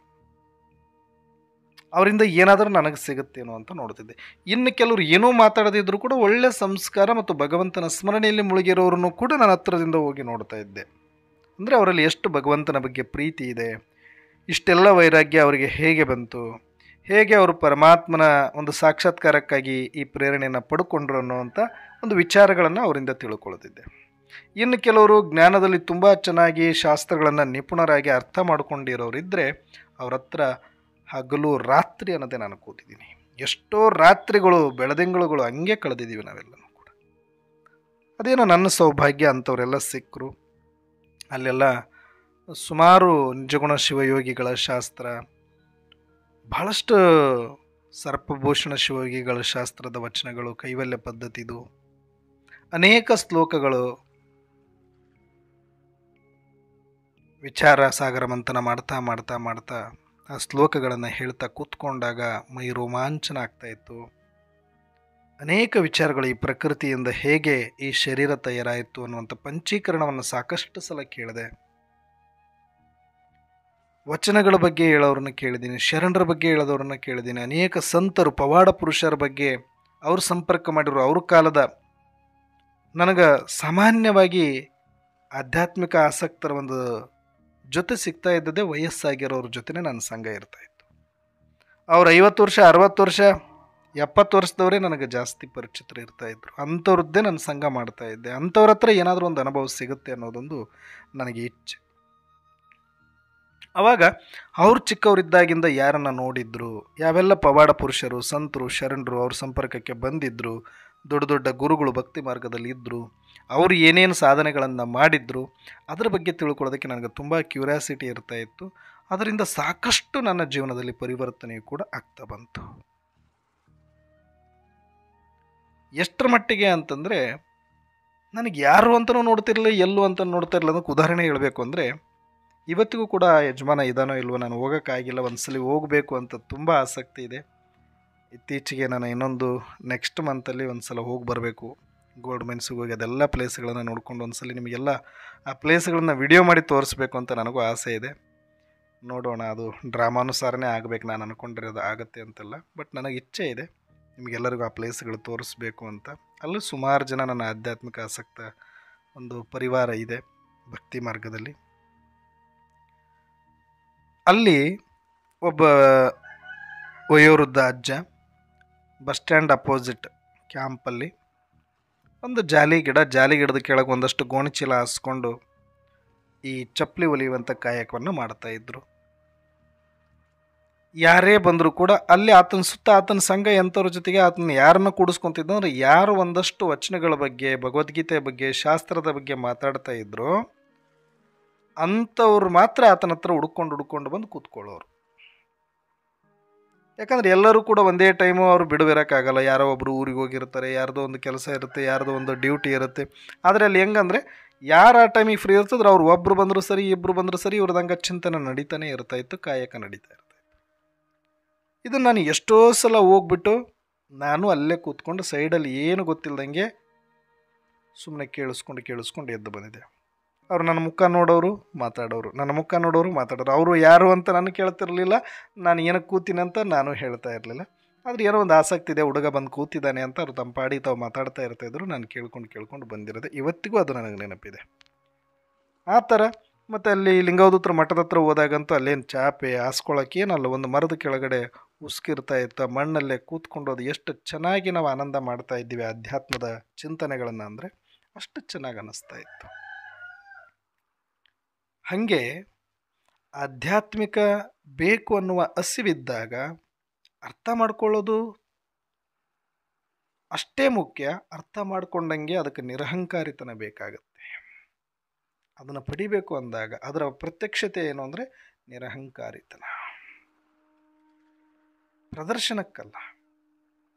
ಅವರಿಂದ ಏನಾದರೂ ನನಗೆ ಸಿಗುತ್ತೇನೋ ಅಂತ ನೋಡ್ತಿದ್ದೆ. ಇನ್ನು ಕೆಲವರು ಏನೂ ಮಾತಾಡದಿದ್ರು ಕೂಡ ಒಳ್ಳೆ ಸಂಸ್ಕಾರ ಮತ್ತು ಭಗವಂತನ ಸ್ಮರಣೆಯಲ್ಲಿ ಮುಳುಗಿರೋರನ್ನು ಕೂಡ ನಾನು ಹತ್ತಿರದಿಂದ ಹೋಗಿ ನೋಡ್ತಾ ಇದ್ದೆ. ಅಂದರೆ ಅವರಲ್ಲಿ ಎಷ್ಟು ಭಗವಂತನ ಬಗ್ಗೆ ಪ್ರೀತಿ ಇದೆ, ಇಷ್ಟೆಲ್ಲ ವೈರಾಗ್ಯ ಅವರಿಗೆ ಹೇಗೆ ಬಂತು, ಹೇಗೆ ಅವರು ಪರಮಾತ್ಮನ ಒಂದು ಸಾಕ್ಷಾತ್ಕಾರಕ್ಕಾಗಿ ಈ ಪ್ರೇರಣೆಯನ್ನು ಪಡ್ಕೊಂಡ್ರು ಅನ್ನೋವಂಥ ಒಂದು ವಿಚಾರಗಳನ್ನು ಅವರಿಂದ ತಿಳ್ಕೊಳ್ತಿದ್ದೆ. ಇನ್ನು ಕೆಲವರು ಜ್ಞಾನದಲ್ಲಿ ತುಂಬ ಚೆನ್ನಾಗಿ ಶಾಸ್ತ್ರಗಳನ್ನು ನಿಪುಣರಾಗಿ ಅರ್ಥ ಮಾಡ್ಕೊಂಡಿರೋರಿದ್ದರೆ ಅವ್ರ ಹತ್ರ ಹಗಲು ರಾತ್ರಿ ಅನ್ನೋದೇ ನಾನು ಕೂತಿದ್ದೀನಿ. ಎಷ್ಟೋ ರಾತ್ರಿಗಳು, ಬೆಳದಿಂಗಳುಗಳು ಹಂಗೆ ಕಳೆದಿದ್ದೀವಿ ನಾವೆಲ್ಲನೂ ಕೂಡ. ಅದೇನೋ ನನ್ನ ಸೌಭಾಗ್ಯ. ಅಂಥವರೆಲ್ಲ ಸಿಕ್ಕರು. ಅಲ್ಲೆಲ್ಲ ಸುಮಾರು ನಿಜಗುಣ ಶಿವಯೋಗಿಗಳ ಶಾಸ್ತ್ರ, ಬಹಳಷ್ಟು ಸರ್ಪಭೂಷಣ ಶಿವಯೋಗಿಗಳ ಶಾಸ್ತ್ರದ ವಚನಗಳು, ಕೈವಲ್ಯ ಪದ್ಧತಿದು ಅನೇಕ ಶ್ಲೋಕಗಳು, ವಿಚಾರ ಸಾಗರ ಮಂಥನ ಮಾಡ್ತಾ ಮಾಡ್ತಾ ಮಾಡ್ತಾ ಆ ಶ್ಲೋಕಗಳನ್ನು ಹೇಳ್ತಾ ಕೂತ್ಕೊಂಡಾಗ ಮೈ ರೋಮಾಂಚನ ಆಗ್ತಾಯಿತ್ತು. ಅನೇಕ ವಿಚಾರಗಳು, ಈ ಪ್ರಕೃತಿಯಿಂದ ಹೇಗೆ ಈ ಶರೀರ ತಯಾರಾಯಿತು ಅನ್ನುವಂಥ ಪಂಚೀಕರಣವನ್ನು ಸಾಕಷ್ಟು ಸಲ ಕೇಳಿದೆ. ವಚನಗಳ ಬಗ್ಗೆ ಹೇಳೋರನ್ನ ಕೇಳಿದ್ದೀನಿ, ಶರಣರ ಬಗ್ಗೆ ಹೇಳೋದವ್ರನ್ನ ಕೇಳಿದ್ದೀನಿ. ಅನೇಕ ಸಂತರು, ಪವಾಡ ಪುರುಷರ ಬಗ್ಗೆ ಅವರು ಸಂಪರ್ಕ ಮಾಡಿರೋ ಅವ್ರ ಕಾಲದ, ನನಗೆ ಸಾಮಾನ್ಯವಾಗಿ ಆಧ್ಯಾತ್ಮಿಕ ಆಸಕ್ತರ ಒಂದು ಜೊತೆ ಸಿಗ್ತಾ ಇದ್ದದೇ ವಯಸ್ಸಾಗಿರೋರ ಜೊತೆನೇ ನನ್ನ ಸಂಘ ಇರ್ತಾಯಿತ್ತು. ಅವ್ರು 50 ವರ್ಷ 60 ವರ್ಷ 70 ವರ್ಷದವರೇ ನನಗೆ ಜಾಸ್ತಿ ಪರಿಚಿತರು ಇರ್ತಾಯಿದ್ರು. ಅಂಥವ್ರದ್ದೇ ನಾನು ಸಂಘ ಮಾಡ್ತಾಯಿದ್ದೆ. ಅಂಥವ್ರ ಹತ್ರ ಏನಾದರೂ ಒಂದು ಅನುಭವ ಸಿಗುತ್ತೆ ಅನ್ನೋದೊಂದು ನನಗೆ ಇಚ್ಛೆ. ಆವಾಗ ಅವ್ರು ಚಿಕ್ಕವರಿದ್ದಾಗಿಂದ ಯಾರನ್ನು ನೋಡಿದ್ರು, ಯಾವೆಲ್ಲ ಪವಾಡ ಪುರುಷರು, ಸಂತರು, ಶರಣರು ಅವ್ರ ಸಂಪರ್ಕಕ್ಕೆ ಬಂದಿದ್ದರು, ದೊಡ್ಡ ದೊಡ್ಡ ಗುರುಗಳು ಭಕ್ತಿ ಮಾರ್ಗದಲ್ಲಿ ಇದ್ದರು, ಅವರು ಏನೇನು ಸಾಧನೆಗಳನ್ನು ಮಾಡಿದ್ರು, ಅದರ ಬಗ್ಗೆ ತಿಳ್ಕೊಳ್ಳೋದಕ್ಕೆ ನನಗೆ ತುಂಬ ಕ್ಯೂರಿಯಾಸಿಟಿ ಇರ್ತಾಯಿತ್ತು. ಅದರಿಂದ ಸಾಕಷ್ಟು ನನ್ನ ಜೀವನದಲ್ಲಿ ಪರಿವರ್ತನೆಯು ಕೂಡ ಆಗ್ತಾ ಬಂತು. ಎಷ್ಟರ ಮಟ್ಟಿಗೆ ಅಂತಂದರೆ ನನಗೆ ಯಾರು ಅಂತಲೂ ನೋಡ್ತಿರಲಿಲ್ಲ, ಎಲ್ಲೂ ಅಂತ ನೋಡ್ತಾ ಇರಲಿಲ್ಲ. ಅದಕ್ಕೆ ಉದಾಹರಣೆ ಹೇಳಬೇಕು ಅಂದರೆ, ಇವತ್ತಿಗೂ ಕೂಡ ಯಜಮಾನ ಇದಾನೋ ಇಲ್ವೋ ನಾನು ಹೋಗೋಕ್ಕಾಗಿಲ್ಲ. ಒಂದ್ಸಲಿ ಹೋಗಬೇಕು ಅಂತ ತುಂಬ ಆಸಕ್ತಿ ಇದೆ. ಇತ್ತೀಚೆಗೆ ನಾನು ಇನ್ನೊಂದು ನೆಕ್ಸ್ಟ್ ಮಂತಲ್ಲಿ ಒಂದು ಸಲ ಹೋಗಿ ಬರಬೇಕು. ಗೋಲ್ಡ್ ಮೈನ್ಸಿಗೆ ಹೋಗಿ ಅದೆಲ್ಲ ಪ್ಲೇಸ್ಗಳನ್ನು ನೋಡ್ಕೊಂಡು ಒಂದ್ಸಲಿ ನಿಮಗೆಲ್ಲ ಆ ಪ್ಲೇಸ್ಗಳನ್ನು ವಿಡಿಯೋ ಮಾಡಿ ತೋರಿಸ್ಬೇಕು ಅಂತ ನನಗೂ ಆಸೆ ಇದೆ. ನೋಡೋಣ, ಅದು ಡ್ರಾಮಾನುಸಾರನೇ ಆಗಬೇಕು. ನಾನು ಅಂದ್ಕೊಂಡಿರೋದು ಆಗುತ್ತೆ ಅಂತೆಲ್ಲ, ಬಟ್ ನನಗೆ ಇಚ್ಛೆ ಇದೆ ನಿಮಗೆಲ್ಲರಿಗೂ ಆ ಪ್ಲೇಸ್ಗಳು ತೋರಿಸ್ಬೇಕು ಅಂತ. ಅಲ್ಲೂ ಸುಮಾರು ಜನ ನನ್ನ ಆಧ್ಯಾತ್ಮಿಕ ಆಸಕ್ತ ಒಂದು ಪರಿವಾರ ಇದೆ ಭಕ್ತಿ ಮಾರ್ಗದಲ್ಲಿ. ಅಲ್ಲಿ ಒಬ್ಬ ವಯೋವೃದ್ಧ ಅಜ್ಜ ಬಸ್ ಸ್ಟ್ಯಾಂಡ್ ಅಪೋಸಿಟ್ ಕ್ಯಾಂಪಲ್ಲಿ ಒಂದು ಜಾಲಿ ಗಿಡದ ಕೆಳಗೆ ಒಂದಷ್ಟು ಗೋಣಿಚೀಲ ಹಾಸ್ಕೊಂಡು ಈ ಚಪ್ಪಲಿ ಹೊಲಿಯುವಂಥ ಕಾಯಕವನ್ನು ಮಾಡ್ತಾಯಿದ್ರು. ಯಾರೇ ಬಂದರೂ ಕೂಡ ಅಲ್ಲಿ ಆತನ ಸುತ್ತ ಆತನ ಸಂಘ ಎಂಥವ್ರ ಜೊತೆಗೆ ಆತನ ಯಾರನ್ನು ಕೂಡಿಸ್ಕೊತಿದ್ದ ಅಂದರೆ, ಯಾರು ಒಂದಷ್ಟು ವಚನಗಳ ಬಗ್ಗೆ, ಭಗವದ್ಗೀತೆ ಬಗ್ಗೆ, ಶಾಸ್ತ್ರದ ಬಗ್ಗೆ ಮಾತಾಡ್ತಾ ಇದ್ರು ಅಂಥವ್ರು ಮಾತ್ರ ಆತನ ಹತ್ರ ಹುಡ್ಕೊಂಡು ಬಂದು ಕೂತ್ಕೊಳ್ಳೋರು. ಯಾಕಂದರೆ ಎಲ್ಲರೂ ಕೂಡ ಒಂದೇ ಟೈಮು ಅವರು ಬಿಡುವಿರೋಕ್ಕಾಗಲ್ಲ. ಯಾರೋ ಒಬ್ಬರು ಊರಿಗೆ ಹೋಗಿರ್ತಾರೆ, ಯಾರ್ದೋ ಒಂದು ಕೆಲಸ ಇರುತ್ತೆ, ಯಾರ್ದೋ ಒಂದು ಡ್ಯೂಟಿ ಇರುತ್ತೆ. ಆದರೆ ಅಲ್ಲಿ ಹೆಂಗಂದರೆ, ಯಾರು ಆ ಟೈಮಿಗೆ ಫ್ರೀ ಇರ್ತದ್ರೆ ಅವ್ರು ಒಬ್ಬರು ಬಂದರೂ ಸರಿ, ಇಬ್ಬರು ಬಂದರೂ ಸರಿ, ಇವ್ರದ್ದು ಹಂಗೆ ಚಿಂತನೆ ನಡೀತಾನೆ ಇರ್ತಾಯಿತ್ತು, ಕಾಯಕ ನಡೀತಾ ಇರ್ತಾಯಿತ್ತು. ಇದನ್ನು ನಾನು ಎಷ್ಟೋ ಸಲ ಹೋಗ್ಬಿಟ್ಟು ನಾನು ಅಲ್ಲೇ ಕೂತ್ಕೊಂಡು ಸೈಡಲ್ಲಿ ಏನು ಗೊತ್ತಿಲ್ಲದಂಗೆ ಸುಮ್ಮನೆ ಕೇಳಿಸ್ಕೊಂಡು ಎದ್ದು ಬಂದಿದ್ದೆ. ಅವರು ನನ್ನ ಮುಖ ನೋಡೋರು ಮಾತಾಡೋರು, ಅವರು ಯಾರು ಅಂತ ನಾನು ಕೇಳ್ತಿರ್ಲಿಲ್ಲ. ನಾನು ಏನಕ್ಕೆ ಕೂತೀನಿ ಅಂತ ನಾನು ಹೇಳ್ತಾ ಇರಲಿಲ್ಲ. ಆದರೆ ಏನೋ ಒಂದು ಆಸಕ್ತಿ ಇದೆ, ಹುಡುಗ ಬಂದು ಕೂತಿದ್ದಾನೆ ಅಂತ ಅವ್ರು ತಮ್ಮ ಪಾಡಿ ತಾವು ಮಾತಾಡ್ತಾ ಇರ್ತಾಯಿದ್ರು. ನಾನು ಕೇಳ್ಕೊಂಡು ಬಂದಿರೋದೆ. ಇವತ್ತಿಗೂ ಅದು ನನಗೆ ನೆನಪಿದೆ. ಆ ಥರ ಮತ್ತು ಅಲ್ಲಿ ಲಿಂಗವಧೂತರ ಮಠದ ಹತ್ರ ಹೋದಾಗಂತೂ ಅಲ್ಲೇನು ಚಾಪೆ ಹಾಸ್ಕೊಳ್ಳೋಕೆ ಏನಲ್ಲ, ಒಂದು ಮರದ ಕೆಳಗಡೆ ಉಸ್ಕಿರ್ತಾ ಇತ್ತು. ಮಣ್ಣಲ್ಲೇ ಕೂತ್ಕೊಂಡು ಅದು ಎಷ್ಟು ಚೆನ್ನಾಗಿ ನಾವು ಆನಂದ ಮಾಡ್ತಾ ಇದ್ದೀವಿ ಅಧ್ಯಾತ್ಮದ ಚಿಂತನೆಗಳನ್ನು ಅಂದರೆ ಅಷ್ಟು ಚೆನ್ನಾಗಿ ಅನ್ನಿಸ್ತಾ ಇತ್ತು. ಹಾಗೆ ಆಧ್ಯಾತ್ಮಿಕ ಬೇಕು ಅನ್ನುವ ಹಸಿವಿದ್ದಾಗ ಅರ್ಥ ಮಾಡ್ಕೊಳ್ಳೋದು ಅಷ್ಟೇ ಮುಖ್ಯ. ಅರ್ಥ ಮಾಡ್ಕೊಂಡಂಗೆ ಅದಕ್ಕೆ ನಿರಹಂಕಾರಿತನ ಬೇಕಾಗುತ್ತೆ. ಅದನ್ನು ಪಡಿಬೇಕು ಅಂದಾಗ ಅದರ ಪ್ರತ್ಯಕ್ಷತೆ ಏನು ಅಂದರೆ ನಿರಹಂಕಾರಿತನ, ಪ್ರದರ್ಶನಕ್ಕಲ್ಲ.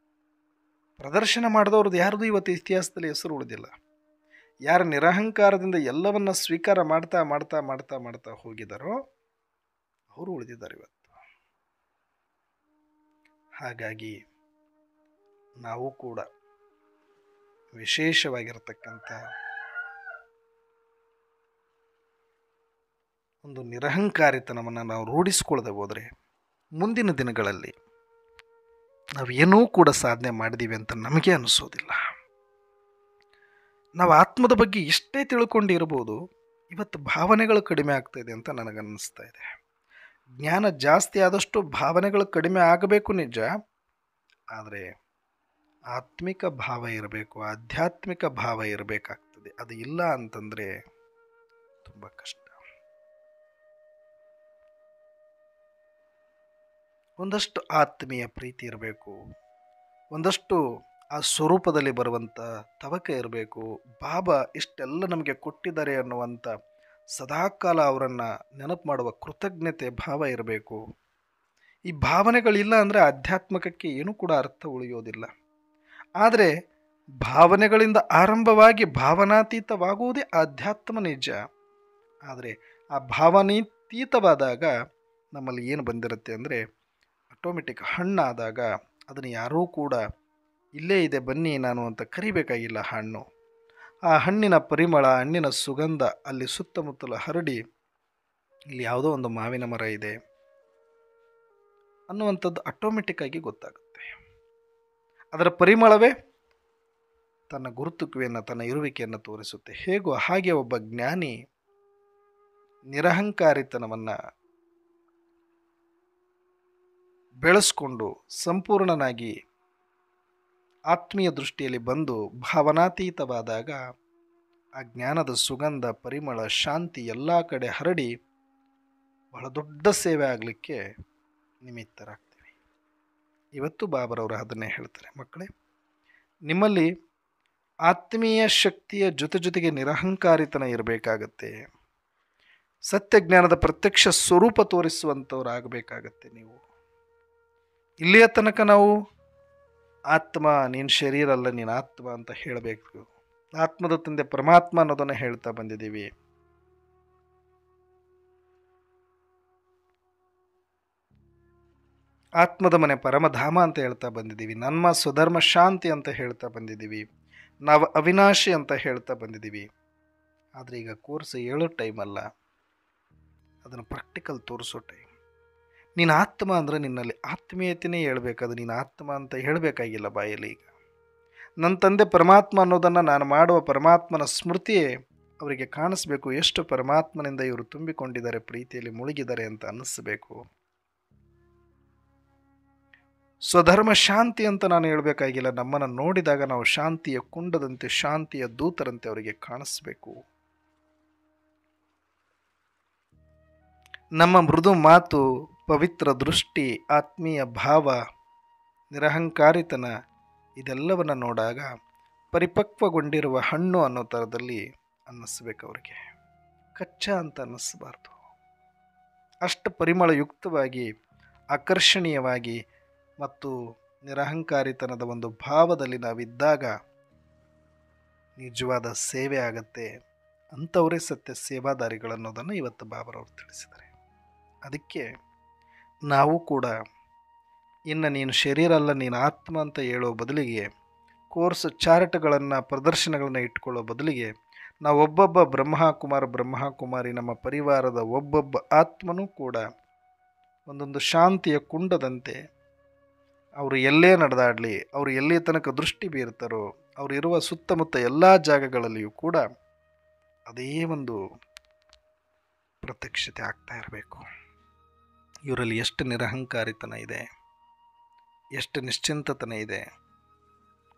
ಪ್ರದರ್ಶನ ಮಾಡಿದವ್ರದ್ದು ಯಾರ್ದು ಇವತ್ತು ಇತಿಹಾಸದಲ್ಲಿ ಹೆಸರು ಉಳಿದಿಲ್ಲ. ಯಾರು ನಿರಹಂಕಾರದಿಂದ ಎಲ್ಲವನ್ನ ಸ್ವೀಕಾರ ಮಾಡ್ತಾ ಹೋಗಿದಾರೋ ಅವರು ಉಳಿದಿದ್ದಾರೆ ಇವತ್ತು. ಹಾಗಾಗಿ ನಾವು ಕೂಡ ವಿಶೇಷವಾಗಿರತಕ್ಕಂಥ ಒಂದು ನಿರಹಂಕಾರಿತನವನ್ನು ನಾವು ರೂಢಿಸ್ಕೊಳ್ಳದೆ ಹೋದರೆ ಮುಂದಿನ ದಿನಗಳಲ್ಲಿ ನಾವೇನೂ ಕೂಡ ಸಾಧನೆ ಮಾಡಿದ್ದೀವಿ ಅಂತ ನಮಗೆ ಅನಿಸೋದಿಲ್ಲ. ನಾವು ಆತ್ಮದ ಬಗ್ಗೆ ಎಷ್ಟೇ ತಿಳ್ಕೊಂಡಿರ್ಬೋದು, ಇವತ್ತು ಭಾವನೆಗಳು ಕಡಿಮೆ ಆಗ್ತಾಯಿದೆ ಅಂತ ನನಗನ್ನಿಸ್ತಾ ಇದೆ. ಜ್ಞಾನ ಜಾಸ್ತಿ ಆದಷ್ಟು ಭಾವನೆಗಳು ಕಡಿಮೆ ಆಗಬೇಕು ನಿಜ, ಆದರೆ ಆತ್ಮಿಕ ಭಾವ ಇರಬೇಕು, ಆಧ್ಯಾತ್ಮಿಕ ಭಾವ ಇರಬೇಕಾಗ್ತದೆ. ಅದು ಇಲ್ಲ ಅಂತಂದರೆ ತುಂಬ ಕಷ್ಟ. ಒಂದಷ್ಟು ಆತ್ಮೀಯ ಪ್ರೀತಿ ಇರಬೇಕು, ಒಂದಷ್ಟು ಆ ಸ್ವರೂಪದಲ್ಲಿ ಬರುವಂಥ ತವಕ ಇರಬೇಕು. ಬಾಬಾ ಇಷ್ಟೆಲ್ಲ ನಮಗೆ ಕೊಟ್ಟಿದ್ದಾರೆ ಅನ್ನುವಂಥ ಸದಾಕಾಲ ಅವರನ್ನು ನೆನಪು ಮಾಡುವ ಕೃತಜ್ಞತೆ ಭಾವ ಇರಬೇಕು. ಈ ಭಾವನೆಗಳಿಲ್ಲ ಅಂದರೆ ಆಧ್ಯಾತ್ಮಿಕಕ್ಕೆ ಏನೂ ಕೂಡ ಅರ್ಥ ಉಳಿಯೋದಿಲ್ಲ. ಆದರೆ ಭಾವನೆಗಳಿಂದ ಆರಂಭವಾಗಿ ಭಾವನಾತೀತವಾಗುವುದೇ ಆಧ್ಯಾತ್ಮ ನಿಜ. ಆದರೆ ಆ ಭಾವನಾತೀತವಾದಾಗ ನಮ್ಮಲ್ಲಿ ಏನು ಬಂದಿರುತ್ತೆ ಅಂದರೆ, ಆಟೋಮೆಟಿಕ್ ಹಣ್ಣಾದಾಗ ಅದನ್ನು ಯಾರೂ ಕೂಡ ಇಲ್ಲೇ ಇದೆ ಬನ್ನಿ ನಾನು ಅಂತ ಕರಿಬೇಕಾಗಿಲ್ಲ. ಹಣ್ಣು, ಆ ಹಣ್ಣಿನ ಪರಿಮಳ, ಹಣ್ಣಿನ ಸುಗಂಧ ಅಲ್ಲಿ ಸುತ್ತಮುತ್ತಲು ಹರಡಿ ಇಲ್ಲಿ ಯಾವುದೋ ಒಂದು ಮಾವಿನ ಮರ ಇದೆ ಅನ್ನುವಂಥದ್ದು ಆಟೋಮೆಟಿಕ್ಕಾಗಿ ಗೊತ್ತಾಗುತ್ತೆ. ಅದರ ಪರಿಮಳವೇ ತನ್ನ ಗುರುತುಕುವೆಯನ್ನು, ತನ್ನ ಇರುವಿಕೆಯನ್ನು ತೋರಿಸುತ್ತೆ. ಹೇಗೋ ಹಾಗೆ ಒಬ್ಬ ಜ್ಞಾನಿ ನಿರಹಂಕಾರಿತನವನ್ನು ಬೆಳೆಸ್ಕೊಂಡು ಸಂಪೂರ್ಣನಾಗಿ ಆತ್ಮೀಯ ದೃಷ್ಟಿಯಲ್ಲಿ ಬಂದು ಭಾವನಾತೀತವಾದಾಗ ಆ ಜ್ಞಾನದ ಸುಗಂಧ ಪರಿಮಳ ಶಾಂತಿ ಎಲ್ಲ ಕಡೆ ಹರಡಿ ಬಹಳ ದೊಡ್ಡ ಸೇವೆ ಆಗಲಿಕ್ಕೆ ನಿಮಿತ್ತರಾಗ್ತೀವಿ. ಇವತ್ತು ಬಾಬರವರು ಅದನ್ನೇ ಹೇಳ್ತಾರೆ, ಮಕ್ಕಳೇ, ನಿಮ್ಮಲ್ಲಿ ಆತ್ಮೀಯ ಶಕ್ತಿಯ ಜೊತೆಗೆ ನಿರಹಂಕಾರಿತನ ಇರಬೇಕಾಗತ್ತೆ. ಸತ್ಯಜ್ಞಾನದ ಪ್ರತ್ಯಕ್ಷ ಸ್ವರೂಪ ತೋರಿಸುವಂಥವ್ರಾಗಬೇಕಾಗತ್ತೆ. ನೀವು ಇಲ್ಲಿಯ ತನಕ ನಾವು ಆತ್ಮ, ನೀನು ಶರೀರ ಅಲ್ಲ, ನೀನು ಆತ್ಮ ಅಂತ ಹೇಳಬೇಕು. ಆತ್ಮದ ತಂದೆ ಪರಮಾತ್ಮ ಅನ್ನೋದನ್ನು ಹೇಳ್ತಾ ಬಂದಿದ್ದೀವಿ. ಆತ್ಮದ ಮನೆ ಪರಮಧಾಮ ಅಂತ ಹೇಳ್ತಾ ಬಂದಿದ್ದೀವಿ. ನಮ್ಮ ಸ್ವಧರ್ಮ ಶಾಂತಿ ಅಂತ ಹೇಳ್ತಾ ಬಂದಿದ್ದೀವಿ. ನಾವು ಅವಿನಾಶಿ ಅಂತ ಹೇಳ್ತಾ ಬಂದಿದ್ದೀವಿ. ಆದರೆ ಈಗ ಕೋರ್ಸ್ ಹೇಳೋ ಟೈಮ್ ಅಲ್ಲ, ಅದನ್ನು ಪ್ರಾಕ್ಟಿಕಲ್ ತೋರಿಸೋ ಟೈಮ್. ನೀನು ಆತ್ಮ ಅಂದರೆ ನಿನ್ನಲ್ಲಿ ಆತ್ಮೀಯತೆಯೇ ಹೇಳ್ಬೇಕಾದ್ರೆ ನೀನು ಆತ್ಮ ಅಂತ ಹೇಳಬೇಕಾಗಿಲ್ಲ ಬಾಯಲ್ಲಿ. ಈಗ ನನ್ನ ತಂದೆ ಪರಮಾತ್ಮ ಅನ್ನೋದನ್ನು ನಾನು ಮಾಡುವ ಪರಮಾತ್ಮನ ಸ್ಮೃತಿಯೇ ಅವರಿಗೆ ಕಾಣಿಸ್ಬೇಕು. ಎಷ್ಟು ಪರಮಾತ್ಮನಿಂದ ಇವರು ತುಂಬಿಕೊಂಡಿದ್ದಾರೆ, ಪ್ರೀತಿಯಲ್ಲಿ ಮುಳುಗಿದ್ದಾರೆ ಅಂತ ಅನ್ನಿಸ್ಬೇಕು. ಸ್ವಧರ್ಮ ಶಾಂತಿ ಅಂತ ನಾನು ಹೇಳಬೇಕಾಗಿಲ್ಲ. ನಮ್ಮನ್ನು ನೋಡಿದಾಗ ನಾವು ಶಾಂತಿಯ ಕುಂಡದಂತೆ, ಶಾಂತಿಯ ದೂತರಂತೆ ಅವರಿಗೆ ಕಾಣಿಸ್ಬೇಕು. ನಮ್ಮ ಮೃದು ಮಾತು, ಪವಿತ್ರ ದೃಷ್ಟಿ, ಆತ್ಮೀಯ ಭಾವ, ನಿರಹಂಕಾರಿತನ ಇದೆಲ್ಲವನ್ನು ನೋಡಾಗ ಪರಿಪಕ್ವಗೊಂಡಿರುವ ಹಣ್ಣು ಅನ್ನೋ ಥರದಲ್ಲಿ ಅನ್ನಿಸ್ಬೇಕು ಅವರಿಗೆ. ಕಚ್ಚಾ ಅಂತ ಅನ್ನಿಸ್ಬಾರ್ದು. ಅಷ್ಟು ಪರಿಮಳಯುಕ್ತವಾಗಿ, ಆಕರ್ಷಣೀಯವಾಗಿ ಮತ್ತು ನಿರಹಂಕಾರಿತನದ ಒಂದು ಭಾವದಲ್ಲಿ ನಾವಿದ್ದಾಗ ನಿಜವಾದ ಸೇವೆ ಆಗತ್ತೆ. ಅಂಥವರೇ ಸತ್ಯ ಸೇವಾದಾರಿಗಳನ್ನೋದನ್ನು ಇವತ್ತು ಬಾಬರವರು ತಿಳಿಸಿದ್ದಾರೆ. ಅದಕ್ಕೆ ನಾವು ಕೂಡ ಇನ್ನು ನೀನು ಶರೀರ ಅಲ್ಲ, ನೀನು ಆತ್ಮ ಅಂತ ಹೇಳೋ ಬದಲಿಗೆ, ಕೋರ್ಸ್ ಚಾರ್ಟ್ಗಳನ್ನು, ಪ್ರದರ್ಶನಗಳನ್ನು ಇಟ್ಕೊಳ್ಳೋ ಬದಲಿಗೆ, ನಾವು ಒಬ್ಬೊಬ್ಬ ಬ್ರಹ್ಮಕುಮಾರಿ, ನಮ್ಮ ಪರಿವಾರದ ಒಬ್ಬೊಬ್ಬ ಆತ್ಮನೂ ಕೂಡ ಒಂದೊಂದು ಶಾಂತಿಯ ಕುಂಡದಂತೆ ಅವರು ಎಲ್ಲೇ ನಡೆದಾಡಲಿ, ಅವರು ಎಲ್ಲಿ ತನಕ ದೃಷ್ಟಿ ಬೀರ್ತಾರೋ, ಅವರು ಇರುವ ಸುತ್ತಮುತ್ತ ಎಲ್ಲ ಜಾಗಗಳಲ್ಲಿಯೂ ಕೂಡ ಅದೇ ಒಂದು ಪ್ರತ್ಯಕ್ಷತೆ ಆಗ್ತಾ ಇರಬೇಕು. ಇವರಲ್ಲಿ ಎಷ್ಟು ನಿರಹಂಕಾರಿತನ ಇದೆ, ಎಷ್ಟು ನಿಶ್ಚಿಂತತನ ಇದೆ,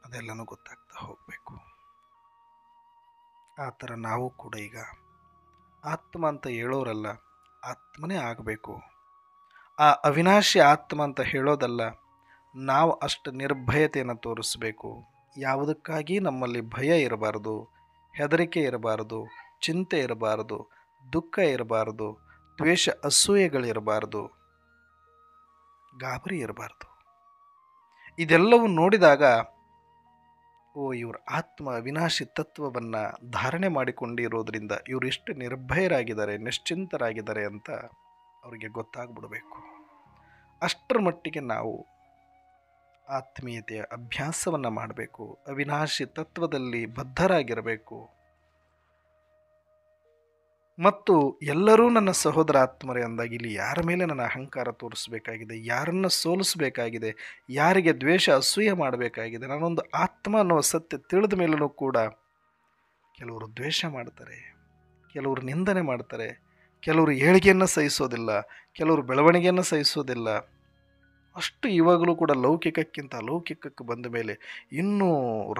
ಅದೆಲ್ಲನೂ ಗೊತ್ತಾಗ್ತಾ ಹೋಗಬೇಕು. ಆ ಥರ ನಾವು ಕೂಡ ಈಗ ಆತ್ಮ ಅಂತ ಹೇಳೋರಲ್ಲ, ಆತ್ಮನೇ ಆಗಬೇಕು. ಆ ಅವಿನಾಶಿ ಆತ್ಮ ಅಂತ ಹೇಳೋದಲ್ಲ, ನಾವು ಅಷ್ಟು ನಿರ್ಭಯತೆಯನ್ನು ತೋರಿಸಬೇಕು. ಯಾವುದಕ್ಕಾಗಿ ನಮ್ಮಲ್ಲಿ ಭಯ ಇರಬಾರ್ದು, ಹೆದರಿಕೆ ಇರಬಾರ್ದು, ಚಿಂತೆ ಇರಬಾರ್ದು, ದುಃಖ ಇರಬಾರ್ದು, ದ್ವೇಷ ಅಸೂಯೆಗಳಿರಬಾರ್ದು, ಗಾಬರಿ ಇರಬಾರ್ದು. ಇದೆಲ್ಲವೂ ನೋಡಿದಾಗ ಇವ್ರ ಆತ್ಮ ಅವಿನಾಶಿ ತತ್ವವನ್ನು ಧಾರಣೆ ಮಾಡಿಕೊಂಡಿರೋದ್ರಿಂದ ಇವರು ಎಷ್ಟು ನಿರ್ಭಯರಾಗಿದ್ದಾರೆ, ನಿಶ್ಚಿಂತರಾಗಿದ್ದಾರೆ ಅಂತ ಅವರಿಗೆ ಗೊತ್ತಾಗ್ಬಿಡಬೇಕು. ಅಷ್ಟರ ಮಟ್ಟಿಗೆ ನಾವು ಆತ್ಮೀಯತೆಯ ಅಭ್ಯಾಸವನ್ನು ಮಾಡಬೇಕು. ಅವಿನಾಶಿ ತತ್ವದಲ್ಲಿ ಬದ್ಧರಾಗಿರಬೇಕು. ಮತ್ತು ಎಲ್ಲರೂ ನನ್ನ ಸಹೋದರ ಆತ್ಮರೇ ಅಂದಾಗ ಇಲ್ಲಿ ಯಾರ ಮೇಲೆ ನನ್ನ ಅಹಂಕಾರ ತೋರಿಸಬೇಕಾಗಿದೆ, ಯಾರನ್ನು ಸೋಲಿಸಬೇಕಾಗಿದೆ, ಯಾರಿಗೆ ದ್ವೇಷ ಅಸೂಯೆ ಮಾಡಬೇಕಾಗಿದೆ. ನಾನೊಂದು ಆತ್ಮ ಅನ್ನುವ ಸತ್ಯ ತಿಳಿದ ಮೇಲೂ ಕೂಡ ಕೆಲವರು ದ್ವೇಷ ಮಾಡ್ತಾರೆ, ಕೆಲವರು ನಿಂದನೆ ಮಾಡ್ತಾರೆ, ಕೆಲವರು ಏಳಿಗೆಯನ್ನು ಸಹಿಸೋದಿಲ್ಲ, ಕೆಲವರು ಬೆಳವಣಿಗೆಯನ್ನು ಸಹಿಸೋದಿಲ್ಲ. ಅಷ್ಟು ಇವಾಗಲೂ ಕೂಡ ಲೌಕಿಕಕ್ಕಿಂತ ಅಲೌಕಿಕಕ್ಕೆ ಬಂದ ಮೇಲೆ ಇನ್ನೂ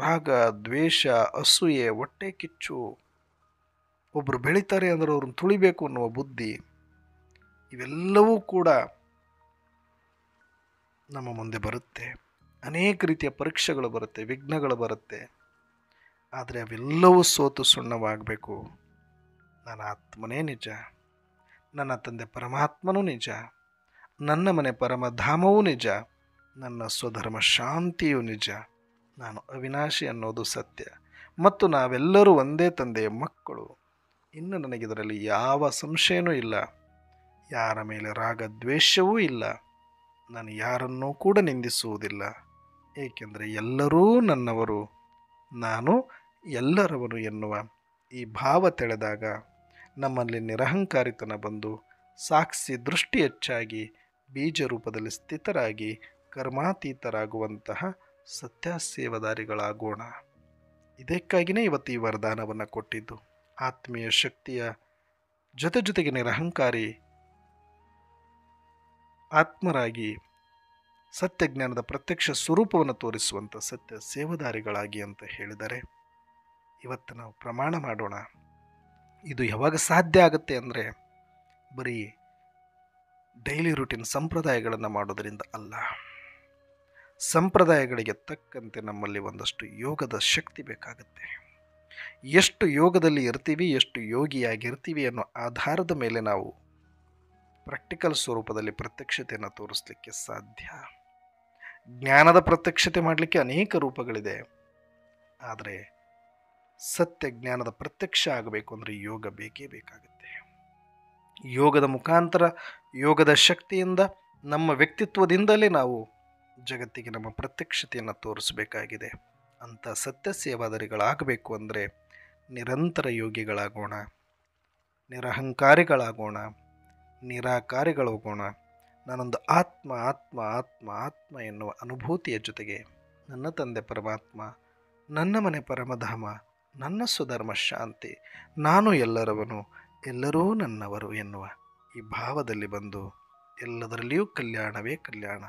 ರಾಗ, ದ್ವೇಷ, ಅಸೂಯೆ, ಹೊಟ್ಟೆ ಕಿಚ್ಚು, ಒಬ್ಬರು ಬೆಳೀತಾರೆ ಅಂದರೆ ಅವ್ರನ್ನ ತುಳಿಬೇಕು ಅನ್ನುವ ಬುದ್ಧಿ, ಇವೆಲ್ಲವೂ ಕೂಡ ನಮ್ಮ ಮುಂದೆ ಬರುತ್ತೆ. ಅನೇಕ ರೀತಿಯ ಪರೀಕ್ಷೆಗಳು ಬರುತ್ತೆ, ವಿಘ್ನಗಳು ಬರುತ್ತೆ. ಆದರೆ ಅವೆಲ್ಲವೂ ಸೋತು ಸುಣ್ಣವಾಗಬೇಕು. ನನ್ನ ಆತ್ಮನೇ ನಿಜ, ನನ್ನ ತಂದೆ ಪರಮಾತ್ಮನೂ ನಿಜ, ನನ್ನ ಮನೆ ಪರಮಧಾಮವೂ ನಿಜ, ನನ್ನ ಸ್ವಧರ್ಮ ಶಾಂತಿಯೂ ನಿಜ, ನಾನು ಅವಿನಾಶಿ ಅನ್ನೋದು ಸತ್ಯ, ಮತ್ತು ನಾವೆಲ್ಲರೂ ಒಂದೇ ತಂದೆಯ ಮಕ್ಕಳು. ಇನ್ನು ನನಗಿದರಲ್ಲಿ ಯಾವ ಸಂಶಯನೂ ಇಲ್ಲ, ಯಾರ ಮೇಲೆ ರಾಗ ದ್ವೇಷವೂ ಇಲ್ಲ, ನಾನು ಯಾರನ್ನೂ ಕೂಡ ನಿಂದಿಸುವುದಿಲ್ಲ. ಏಕೆಂದರೆ ಎಲ್ಲರೂ ನನ್ನವರು, ನಾನು ಎಲ್ಲರವರು ಎನ್ನುವ ಈ ಭಾವ ತೆಳೆದಾಗ ನಮ್ಮಲ್ಲಿ ನಿರಹಂಕಾರಿತನ ಬಂದು ಸಾಕ್ಷಿ ದೃಷ್ಟಿ ಹೆಚ್ಚಾಗಿ ಬೀಜ ರೂಪದಲ್ಲಿ ಸ್ಥಿತರಾಗಿ ಕರ್ಮಾತೀತರಾಗುವಂತಹ ಸತ್ಯಸೇವದಾರಿಗಳಾಗೋಣ. ಇದಕ್ಕಾಗಿಯೇ ಇವತ್ತು ಈ ವರದಾನವನ್ನು ಕೊಟ್ಟಿದ್ದು. ಆತ್ಮೀಯ ಶಕ್ತಿಯ ಜೊತೆಗೆ ನಿರಹಂಕಾರಿ ಆತ್ಮರಾಗಿ ಸತ್ಯಜ್ಞಾನದ ಪ್ರತ್ಯಕ್ಷ ಸ್ವರೂಪವನ್ನು ತೋರಿಸುವಂಥ ಸತ್ಯ ಸೇವದಾರಿಗಳಾಗಿ ಅಂತ ಹೇಳಿದರೆ, ಇವತ್ತು ನಾವು ಪ್ರಮಾಣ ಮಾಡೋಣ. ಇದು ಯಾವಾಗ ಸಾಧ್ಯ ಆಗುತ್ತೆ ಅಂದರೆ ಬರೀ ಡೈಲಿ ರೂಟೀನ್ ಸಂಪ್ರದಾಯಗಳನ್ನು ಮಾಡೋದರಿಂದ ಅಲ್ಲ. ಸಂಪ್ರದಾಯಗಳಿಗೆ ತಕ್ಕಂತೆ ನಮ್ಮಲ್ಲಿ ಒಂದಷ್ಟು ಯೋಗದ ಶಕ್ತಿ ಬೇಕಾಗುತ್ತೆ. ಎಷ್ಟು ಯೋಗದಲ್ಲಿ ಇರ್ತೀವಿ, ಎಷ್ಟು ಯೋಗಿಯಾಗಿರ್ತೀವಿ ಅನ್ನೋ ಆಧಾರದ ಮೇಲೆ ನಾವು ಪ್ರಾಕ್ಟಿಕಲ್ ಸ್ವರೂಪದಲ್ಲಿ ಪ್ರತ್ಯಕ್ಷತೆಯನ್ನು ತೋರಿಸಲಿಕ್ಕೆ ಸಾಧ್ಯ. ಜ್ಞಾನದ ಪ್ರತ್ಯಕ್ಷತೆ ಮಾಡಲಿಕ್ಕೆ ಅನೇಕ ರೂಪಗಳಿದೆ. ಆದರೆ ಸತ್ಯ ಜ್ಞಾನದ ಪ್ರತ್ಯಕ್ಷ ಆಗಬೇಕು ಅಂದರೆ ಯೋಗ ಬೇಕೇ ಬೇಕಾಗುತ್ತೆ. ಯೋಗದ ಮುಖಾಂತರ, ಯೋಗದ ಶಕ್ತಿಯಿಂದ, ನಮ್ಮ ವ್ಯಕ್ತಿತ್ವದಿಂದಲೇ ನಾವು ಜಗತ್ತಿಗೆ ನಮ್ಮ ಪ್ರತ್ಯಕ್ಷತೆಯನ್ನು ತೋರಿಸಬೇಕಾಗಿದೆ. ಅಂಥ ಸತ್ಯ ಸೇವಾದಾರಿಗಳಾಗಬೇಕು ಅಂದರೆ ನಿರಂತರ ಯೋಗಿಗಳಾಗೋಣ, ನಿರಹಂಕಾರಿಗಳಾಗೋಣ, ನಿರಾಕಾರಿಗಳಾಗೋಣ. ನಾನೊಂದು ಆತ್ಮ ಆತ್ಮ ಆತ್ಮ ಆತ್ಮ ಎನ್ನುವ ಅನುಭೂತಿಯ ಜೊತೆಗೆ ನನ್ನ ತಂದೆ ಪರಮಾತ್ಮ, ನನ್ನ ಮನೆ ಪರಮಧಾಮ, ನನ್ನ ಸ್ವಧರ್ಮ ಶಾಂತಿ, ನಾನು ಎಲ್ಲರವನು, ಎಲ್ಲರೂ ನನ್ನವರು ಎನ್ನುವ ಈ ಭಾವದಲ್ಲಿ ಬಂದು ಎಲ್ಲದರಲ್ಲಿಯೂ ಕಲ್ಯಾಣವೇ ಕಲ್ಯಾಣ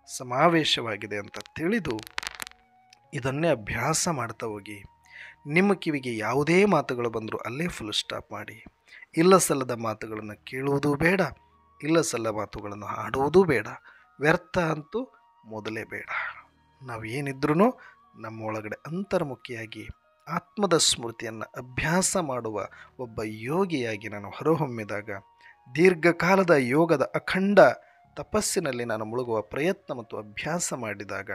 ಸಮಾವೇಶವಾಗಿದೆ ಅಂತ ತಿಳಿದು ಇದನ್ನೇ ಅಭ್ಯಾಸ ಮಾಡ್ತಾ ಹೋಗಿ. ನಿಮ್ಮ ಕಿವಿಗೆ ಯಾವುದೇ ಮಾತುಗಳು ಬಂದರೂ ಅಲ್ಲೇ ಫುಲ್ ಸ್ಟಾಪ್ ಮಾಡಿ. ಇಲ್ಲ ಸಲ್ಲದ ಮಾತುಗಳನ್ನು ಕೇಳುವುದೂ ಬೇಡ, ಇಲ್ಲ ಸಲ್ಲ ಮಾತುಗಳನ್ನು ಆಡುವುದೂ ಬೇಡ. ವ್ಯರ್ಥ ಅಂತೂ ಮೊದಲೇ ಬೇಡ. ನಾವೇನಿದ್ರೂ ನಮ್ಮ ಒಳಗಡೆ ಅಂತರ್ಮುಖಿಯಾಗಿ ಆತ್ಮದ ಸ್ಮೃತಿಯನ್ನು ಅಭ್ಯಾಸ ಮಾಡುವ ಒಬ್ಬ ಯೋಗಿಯಾಗಿ ನಾನು ಹೊರಹೊಮ್ಮಿದಾಗ, ದೀರ್ಘಕಾಲದ ಯೋಗದ ಅಖಂಡ ತಪಸ್ಸಿನಲ್ಲಿ ನಾನು ಮುಳುಗುವ ಪ್ರಯತ್ನ ಮತ್ತು ಅಭ್ಯಾಸ ಮಾಡಿದಾಗ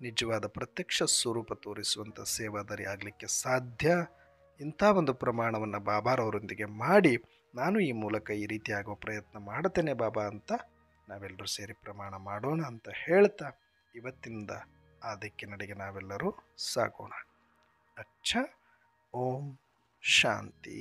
ನಿಜವಾದ ಪ್ರತ್ಯಕ್ಷ ಸ್ವರೂಪ ತೋರಿಸುವಂಥ ಸೇವಾದಾರಿ ಆಗಲಿಕ್ಕೆ ಸಾಧ್ಯ. ಇಂಥ ಒಂದು ಪ್ರಮಾಣವನ್ನು ಬಾಬಾರವರೊಂದಿಗೆ ಮಾಡಿ, ನಾನು ಈ ಮೂಲಕ ಈ ರೀತಿ ಆಗೋ ಪ್ರಯತ್ನ ಮಾಡುತ್ತೇನೆ ಬಾಬಾ ಅಂತ ನಾವೆಲ್ಲರೂ ಸೇರಿ ಪ್ರಮಾಣ ಮಾಡೋಣ ಅಂತ ಹೇಳ್ತಾ ಇವತ್ತಿನಿಂದ ಆ ದಿಕ್ಕಿನಡೆಗೆ ನಾವೆಲ್ಲರೂ ಸಾಗೋಣ. ಅಚ್ಚ. ಓಂ ಶಾಂತಿ.